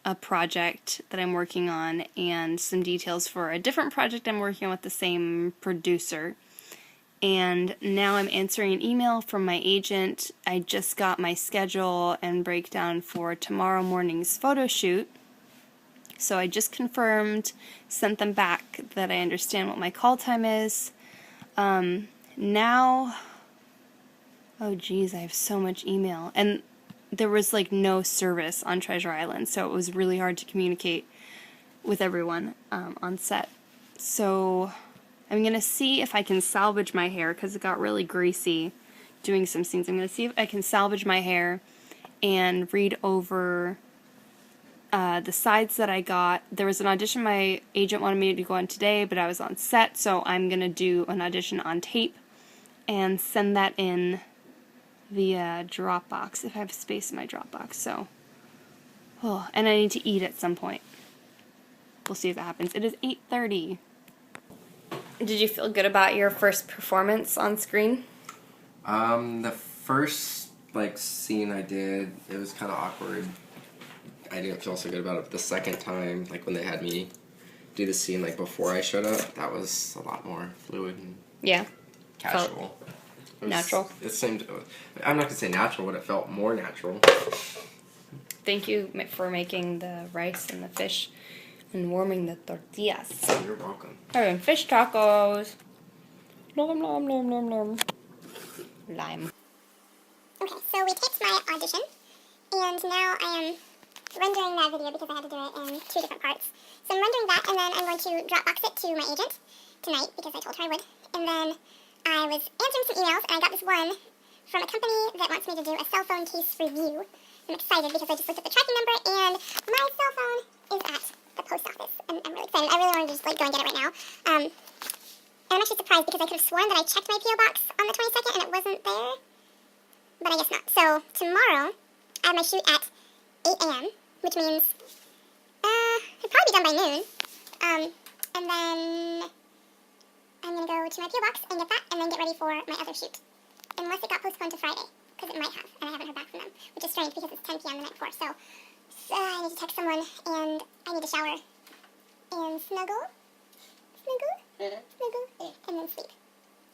a project that I'm working on and some details for a different project I'm working on with the same producer. And now I'm answering an email from my agent. I just got my schedule and breakdown for tomorrow morning's photo shoot. So I just confirmed, sent them back that I understand what my call time is. Now, oh geez, I have so much email. And there was like no service on Treasure Island, so it was really hard to communicate with everyone on set. So I'm going to see if I can salvage my hair because it got really greasy doing some scenes. I'm going to see if I can salvage my hair and read over the sides that I got. There was an audition my agent wanted me to go on today, but I was on set, so I'm going to do an audition on tape and send that in via Dropbox if I have space in my Dropbox. So, and I need to eat at some point. We'll see if that happens. It is 8:30. Did you feel good about your first performance on screen? The first scene I did, it was kind of awkward. I didn't feel so good about it. But the second time, when they had me do the scene before I showed up, that was a lot more fluid and casual. It was natural. It seemed. I'm not gonna say natural, but it felt more natural. Thank you for making the rice and the fish and warming the tortillas. You're welcome. Having fish tacos. Nom nom nom nom nom. Lime. Okay, so we taped my audition, and now I am rendering that video because I had to do it in 2 different parts. So I'm rendering that, and then I'm going to Dropbox it to my agent tonight because I told her I would. And then I was answering some emails, and I got this one from a company that wants me to do a cell phone case review. I'm excited because I just looked at the tracking number, and my cell phone is at the post office. And I'm really excited. I really want to just go and get it right now. And I'm actually surprised because I could have sworn that I checked my P.O. box on the 22nd, and it wasn't there. But I guess not. So tomorrow, I have my shoot at 8 a.m., which means it'll probably be done by noon. And then I'm going to go to my P.O. box and get that, and then get ready for my other shoot. Unless it got postponed to Friday, because it might have, and I haven't heard back from them, which is strange because it's 10 p.m. the night before. So I need to text someone, and I need to shower and snuggle, and then sleep,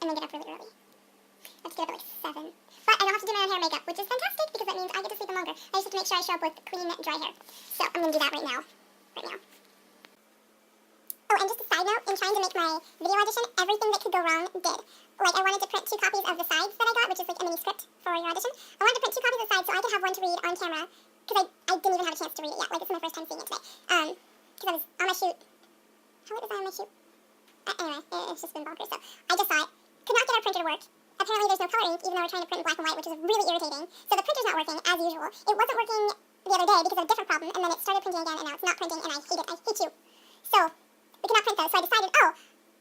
and then get up really early. I have to get up at 7. But I don't have to do my own hair and makeup, which is fantastic because that means I get to sleep longer. I just have to make sure I show up with clean, dry hair. So I'm going to do that right now. Oh, and just a side note, in trying to make my video audition, everything that could go wrong did. I wanted to print 2 copies of the sides that I got, which is a mini script for your audition. I wanted to print 2 copies of the sides so I could have one to read on camera, because I didn't even have a chance to read it yet. This is my first time seeing it today. Because I was on my shoot. How late was I on my shoot? Anyway, it's just been bonkers. So I just saw it. Could not get our printer to work. Apparently there's no color ink, even though we're trying to print in black and white, which is really irritating. So the printer's not working, as usual. It wasn't working the other day because of a different problem, and then it started printing again, and now it's not printing, and I hate it. I hate you. So we cannot print those, so I decided, I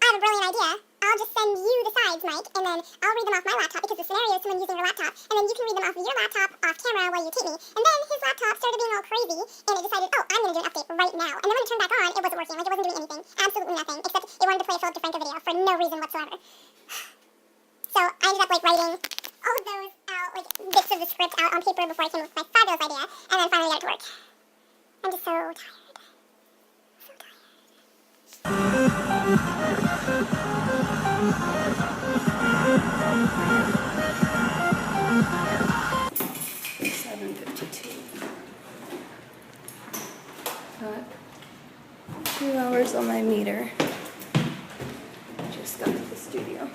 have a brilliant idea. I'll just send you the sides, Mike, and then I'll read them off my laptop because the scenario is someone using your laptop, and then you can read them off of your laptop off camera while you tape me. And then his laptop started being all crazy, and it decided, I'm going to do an update right now. And then when it turned back on, it wasn't working. It wasn't doing anything. Absolutely nothing, except it wanted to play a Philip DeFranco video for no reason whatsoever. So I ended up writing all of those out, bits of the script out on paper before I came up with my fabulous idea, and then finally got it to work. I'm just so tired. So tired. 7:52. Got 2 hours on my meter. Just got to the studio.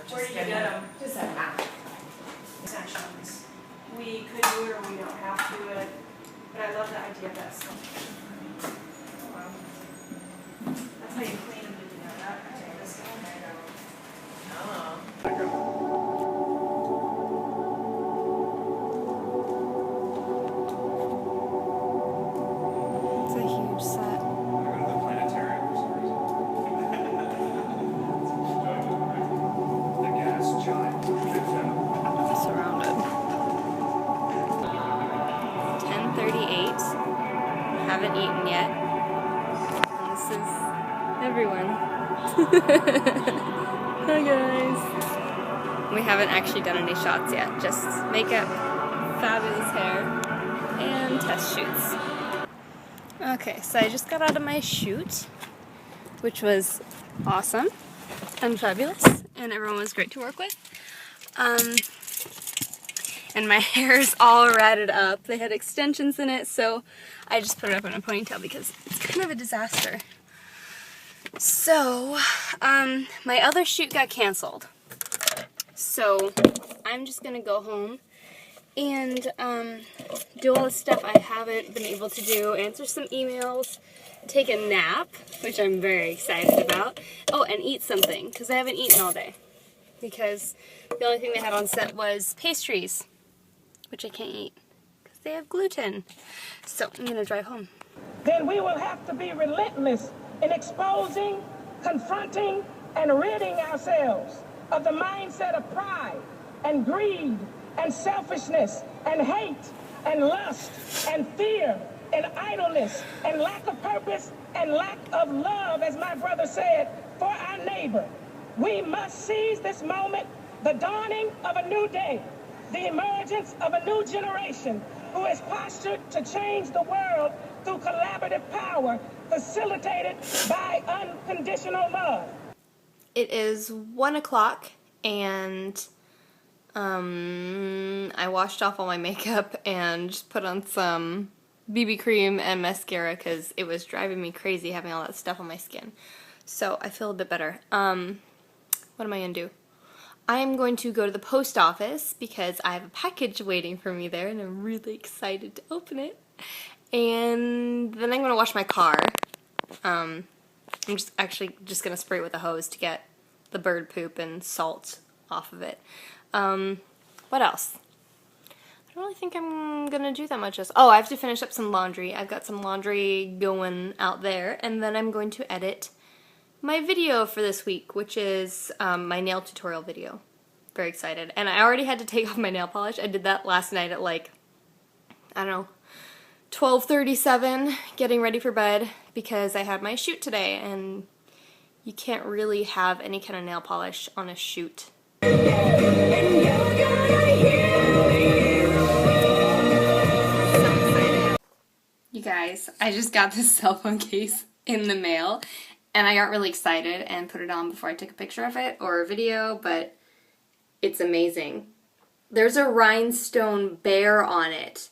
Where do you get them? Just that map. Sections. We could do it or we don't have to do it, but I love the idea of that stuff. That's how you clean them, did you know that? I take this one, there you go. Oh. It's a huge set. I go to the planetarium for some reason. The gas giant. Surrounded. 10:38. Haven't eaten yet. And this is everyone. Hi guys. We haven't actually done any shots yet, just makeup, fabulous hair, and test shoots. Okay, so I just got out of my shoot, which was awesome and fabulous, and everyone was great to work with. And my hair is all ratted up. They had extensions in it, so I just put it up in a ponytail because it's kind of a disaster. So, my other shoot got canceled. So, I'm just gonna go home and do all the stuff I haven't been able to do, answer some emails, take a nap, which I'm very excited about. Oh, and eat something, because I haven't eaten all day. Because the only thing they had on set was pastries, which I can't eat, because they have gluten. So, I'm gonna drive home. Then we will have to be relentless in exposing, confronting, and ridding ourselves of the mindset of pride and greed and selfishness and hate and lust and fear and idleness and lack of purpose and lack of love, as my brother said, for our neighbor. We must seize this moment, the dawning of a new day, the emergence of a new generation who is postured to change the world through collaborative power, facilitated by unconditional love. It is 1 o'clock, and I washed off all my makeup and just put on some BB cream and mascara because it was driving me crazy having all that stuff on my skin. So I feel a bit better. What am I going to do? I am going to go to the post office because I have a package waiting for me there and I'm really excited to open it. And then I'm going to wash my car. I'm just going to spray it with a hose to get the bird poop and salt off of it. What else? I don't really think I'm going to do that much else. Oh, I have to finish up some laundry. I've got some laundry going out there, and then I'm going to edit my video for this week, which is my nail tutorial video. Very excited. And I already had to take off my nail polish. I did that last night at like, I don't know, 12:37, getting ready for bed because I had my shoot today, and you can't really have any kind of nail polish on a shoot. You guys, I just got this cell phone case in the mail, and I got really excited and put it on before I took a picture of it or a video, but it's amazing. There's a rhinestone bear on it.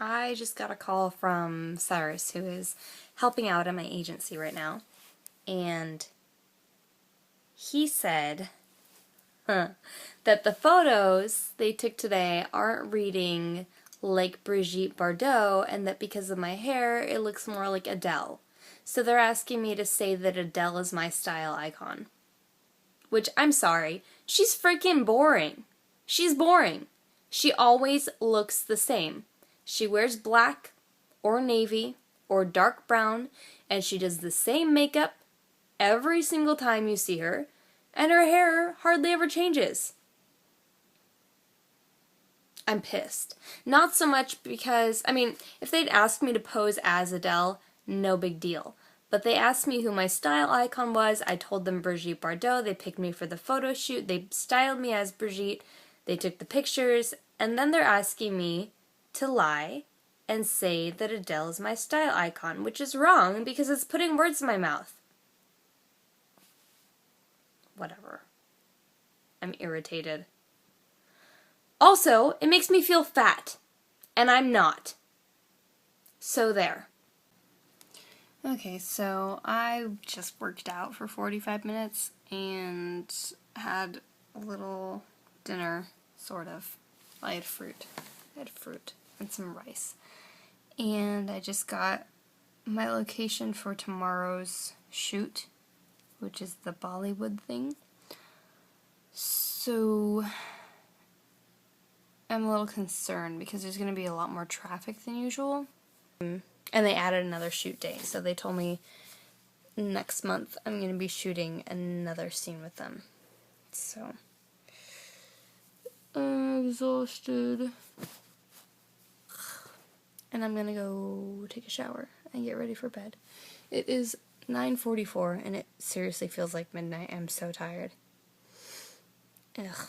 I just got a call from Cyrus, who is helping out at my agency right now, and he said that the photos they took today aren't reading like Brigitte Bardot, and that because of my hair, it looks more like Adele. So they're asking me to say that Adele is my style icon. Which, I'm sorry, she's freaking boring. She's boring. She always looks the same. She wears black, or navy, or dark brown, and she does the same makeup every single time you see her, and her hair hardly ever changes. I'm pissed. Not so much because, I mean, if they'd asked me to pose as Adele, no big deal. But they asked me who my style icon was. I told them Brigitte Bardot. They picked me for the photo shoot. They styled me as Brigitte. They took the pictures. And then they're asking me to lie and say that Adele is my style icon, which is wrong because it's putting words in my mouth. Whatever. I'm irritated. Also, it makes me feel fat, and I'm not. So there. Okay, so I just worked out for 45 minutes and had a little dinner, sort of. I had fruit. And some rice. And I just got my location for tomorrow's shoot, which is the Bollywood thing. So I'm a little concerned because there's going to be a lot more traffic than usual. And they added another shoot day, so they told me next month I'm going to be shooting another scene with them. So, I'm exhausted. And I'm going to go take a shower and get ready for bed. It is 9:44 and it seriously feels like midnight. I'm so tired. Ugh.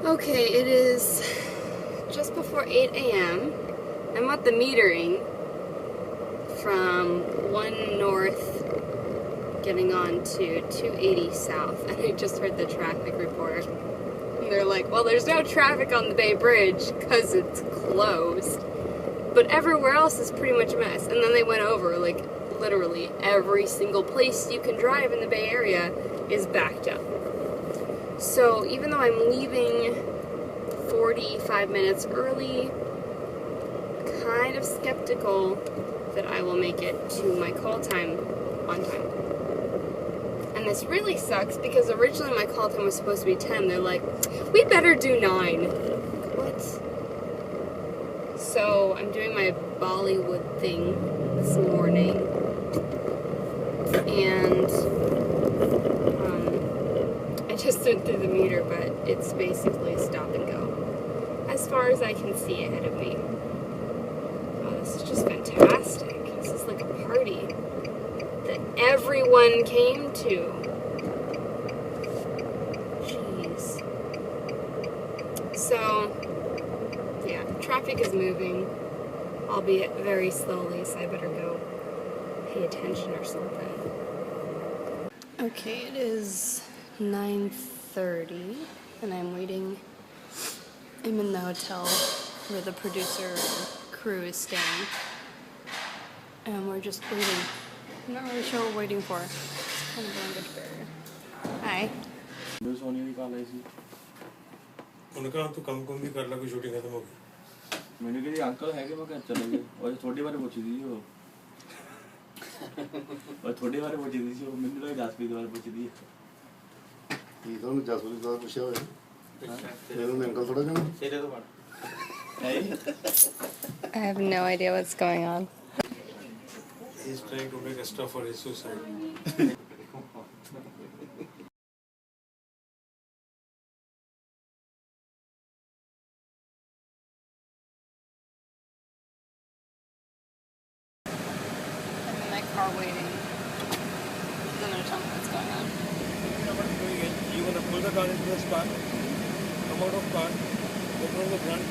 Okay, it is just before 8 a.m. I'm at the metering from 1 North getting on to 280 South, and I just heard the traffic report. And they're like, well, there's no traffic on the Bay Bridge because it's closed, but everywhere else is pretty much a mess. And then they went over, like, literally every single place you can drive in the Bay Area is backed up. So even though I'm leaving 45 minutes early, kind of skeptical that I will make it to my call time on time. And this really sucks because originally my call time was supposed to be 10. They're like, we better do 9. What? So I'm doing my Bollywood thing this morning. And I just went through the meter, but it's basically stop and go. As far as I can see ahead of me. Oh, this is just fantastic. This is like a party that everyone came to. Jeez. So, yeah, traffic is moving, albeit very slowly, so I better go pay attention or something. Okay, it is 9:30, and I'm waiting. I'm in the hotel where the producer crew is staying, and we're just waiting. I'm not really sure what we're waiting for. It's kind of a language barrier. Hi. उनका तो कम भी कर ला कोई shooting खत्म हो गई मैंने कहा अंकल है कि मैं क्या चले गए और थोड़ी बार पूछी थी वो और थोड़ी बार पूछी थी वो मैंने तो 10 बार पूछी थी ये तो 10 बार पूछा है ये तो अंकल थोड़ा जाना तेरे तो बात I have no idea what's going on. He's trying to make a stuff for his suicide. I'm in my car waiting. They're gonna tell me what's going on. You're gonna pull the car into the spot, come out of car, open the front,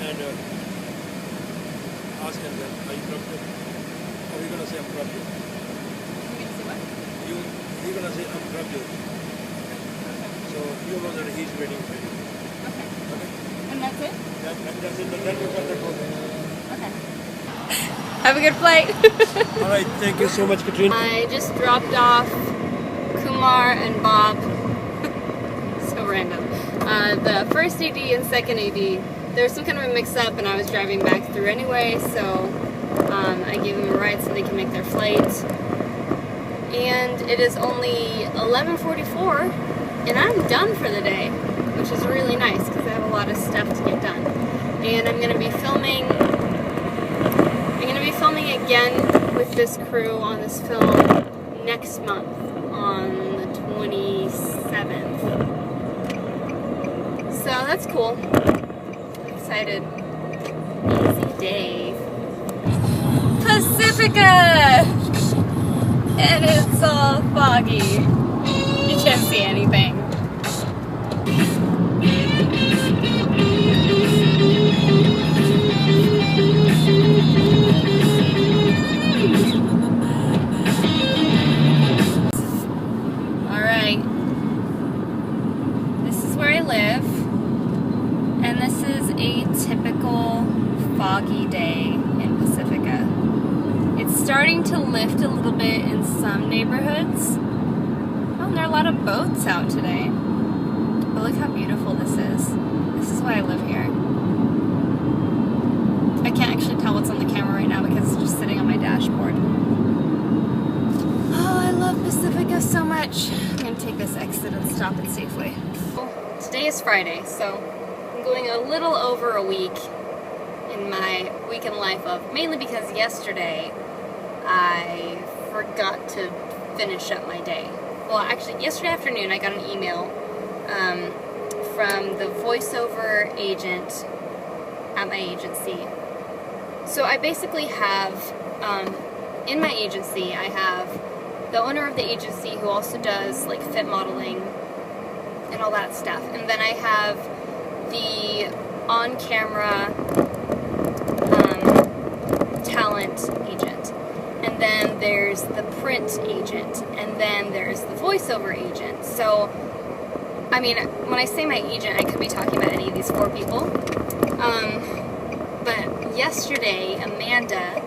and ask him then, are you corrupted? Or are you gonna say I'm corrupted? You gonna say what? You're gonna say I'm corrupted. So you know that he's waiting for you. Okay. Okay? And that's it? That's it, but then you got the problem. Okay. Have a good flight. Alright, thank you so much, Katrina. I just dropped off Kumar and Bob. So random. The first AD and second AD. There was some kind of a mix-up, and I was driving back through anyway, so I gave them a ride so they can make their flight. And it is only 11:44, and I'm done for the day, which is really nice because I have a lot of stuff to get done. And I'm going to be filming. Again with this crew on this film next month on the 27th. So that's cool. I'm excited. Easy day. Pacifica! And it's all foggy. You can't see anything. Foggy day in Pacifica. It's starting to lift a little bit in some neighborhoods. Oh, and there are a lot of boats out today. But look how beautiful this is. This is why I live here. I can't actually tell what's on the camera right now because it's just sitting on my dashboard. Oh, I love Pacifica so much. I'm going to take this exit and stop at Safeway. Today is Friday, so I'm going a little over a week in my week in life of, mainly because yesterday I forgot to finish up my day. Well, actually, yesterday afternoon I got an email from the voiceover agent at my agency. So I basically have in my agency, I have the owner of the agency who also does like fit modeling and all that stuff. And then I have the on-camera talent agent. And then there's the print agent. And then there's the voiceover agent. So, I mean, when I say my agent, I could be talking about any of these 4 people. But yesterday, Amanda,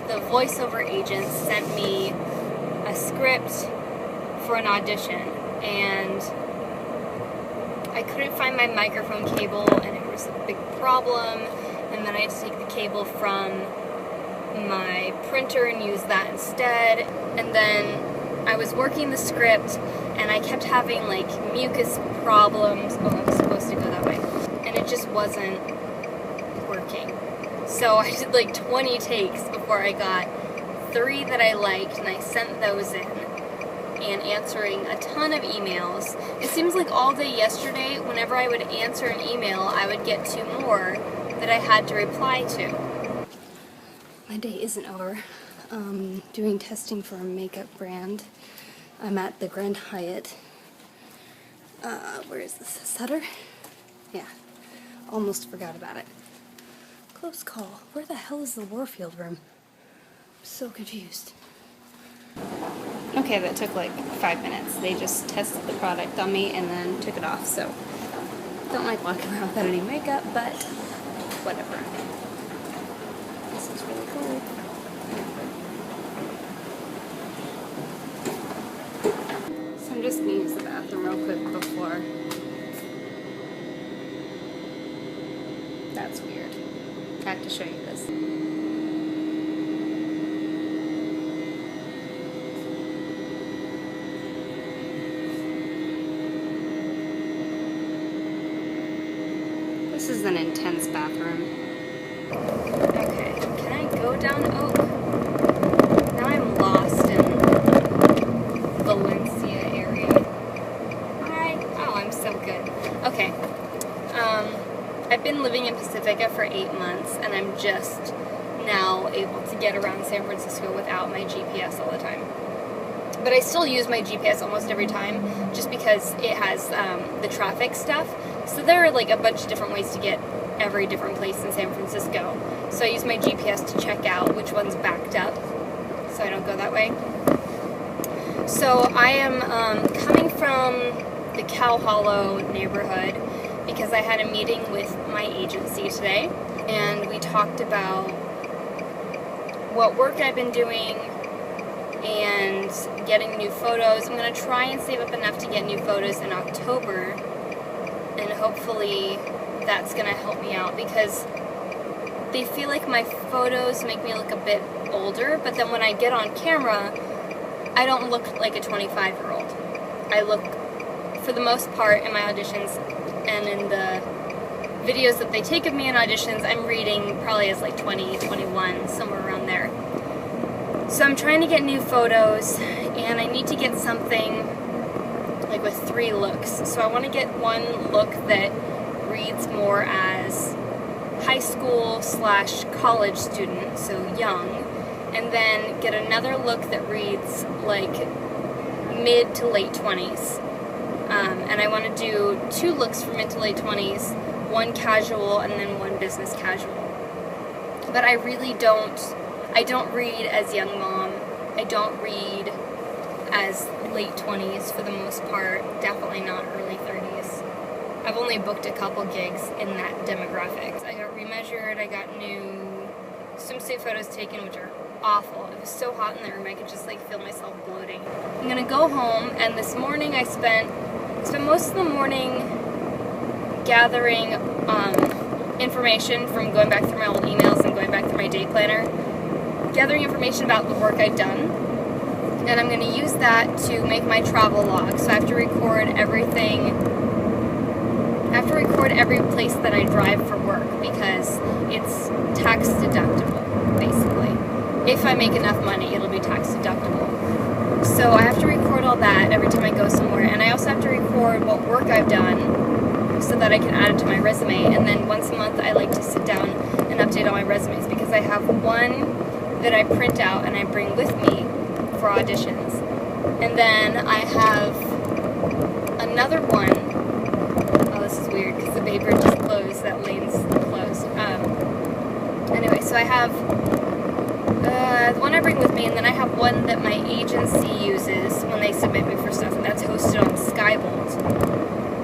the voiceover agent, sent me a script for an audition, and I couldn't find my microphone cable, and it was a big problem, and then I had to take the cable from my printer and use that instead. And then I was working the script, and I kept having like mucus problems. Oh, I'm supposed to go that way. And it just wasn't working. So I did like 20 takes before I got 3 that I liked, and I sent those in, and answering a ton of emails. It seems like all day yesterday, whenever I would answer an email, I would get 2 more that I had to reply to. My day isn't over. Doing testing for a makeup brand. I'm at the Grand Hyatt. Where is this? Sutter? Yeah. Almost forgot about it. Close call. Where the hell is the Warfield room? I'm so confused. Okay, that took like 5 minutes. They just tested the product on me and then took it off, so don't like walking around without any makeup, but whatever. This is really cool. So I'm just gonna use the bathroom real quick before. That's weird. I have to show you this. This is an intense bathroom. Okay, can I go down Oak? Now I'm lost in Valencia area. Oh, I'm so good. Okay. I've been living in Pacifica for 8 months, and I'm just now able to get around San Francisco without my GPS all the time. But I still use my GPS almost every time, just because it has the traffic stuff. So there are like a bunch of different ways to get every different place in San Francisco. So I use my GPS to check out which one's backed up, so I don't go that way. So I am coming from the Cow Hollow neighborhood because I had a meeting with my agency today, and we talked about what work I've been doing and getting new photos. I'm going to try and save up enough to get new photos in October, and hopefully that's going to help me out, because they feel like my photos make me look a bit older, but then when I get on camera, I don't look like a 25-year-old. I look, for the most part, in my auditions and in the videos that they take of me in auditions, I'm reading probably as like 20, 21, somewhere around there. So I'm trying to get new photos, and I need to get something like with 3 looks. So I want to get one look that reads more as high school / college student, so young, and then get another look that reads like mid to late 20s. And I want to do 2 looks for mid to late 20s, one casual and then one business casual. But I really don't read as young mom. I don't read as late 20s for the most part, definitely not early 30s. I've only booked a couple gigs in that demographic. I got remeasured, I got new swimsuit photos taken, which are awful. It was so hot in the room, I could just like feel myself bloating. I'm gonna go home, and this morning I spent most of the morning gathering information from going back through my old emails and going back through my day planner, gathering information about the work I've done, and I'm going to use that to make my travel log. So I have to record everything. I have to record every place that I drive for work, because it's tax deductible, basically. If I make enough money, it'll be tax deductible. So I have to record all that every time I go somewhere, and I also have to record what work I've done so that I can add it to my resume. And then once a month I like to sit down and update all my resumes, because I have one that I print out and I bring with me for auditions. And then I have another one. Oh, this is weird because the paper just closed. That lane's closed. Anyway, so I have the one I bring with me, and then I have one that my agency uses when they submit me for stuff, and that's hosted on Skybolt.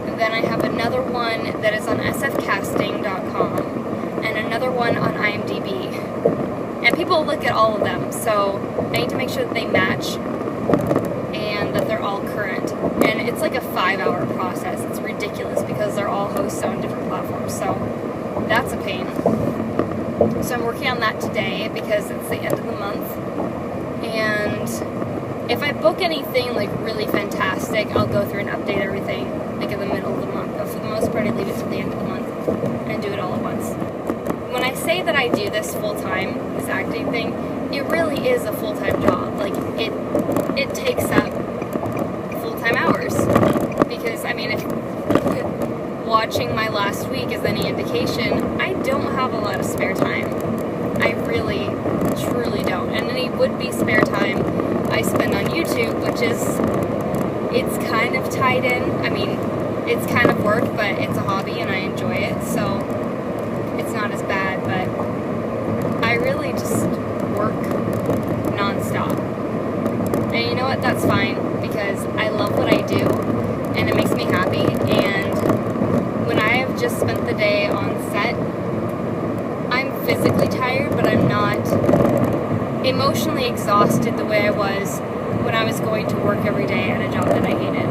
And then I have another one that is on sfcasting.com, and another one on IMDb. And people look at all of them, so I need to make sure that they match and that they're all current. And it's like a 5-hour process. It's ridiculous because they're all hosted on different platforms, so that's a pain. So I'm working on that today because it's the end of the month. And if I book anything like really fantastic, I'll go through and update everything like in the middle of the month. But for the most part, I leave it to the end of the month and do it all at once. When I say that I do this full-time, this acting thing, it really is a full-time job. Like, it takes up full-time hours. Because, I mean, if watching my last week is any indication, I don't have a lot of spare time. I really, truly don't. And any would-be spare time I spend on YouTube, which is, it's kind of tied in. I mean, it's kind of work, but it's a hobby and I enjoy it, so it's not as bad, but I really just work non-stop. And you know what, that's fine, because I love what I do, and it makes me happy, and when I have just spent the day on set, I'm physically tired, but I'm not emotionally exhausted the way I was when I was going to work every day at a job that I hated.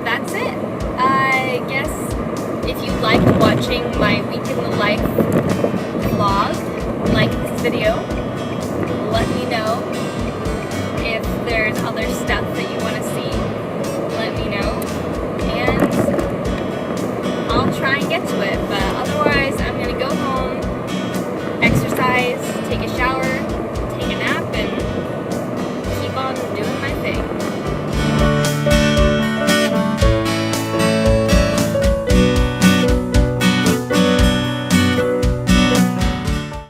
That's it. I guess if you liked watching my week in the life vlog, like this video,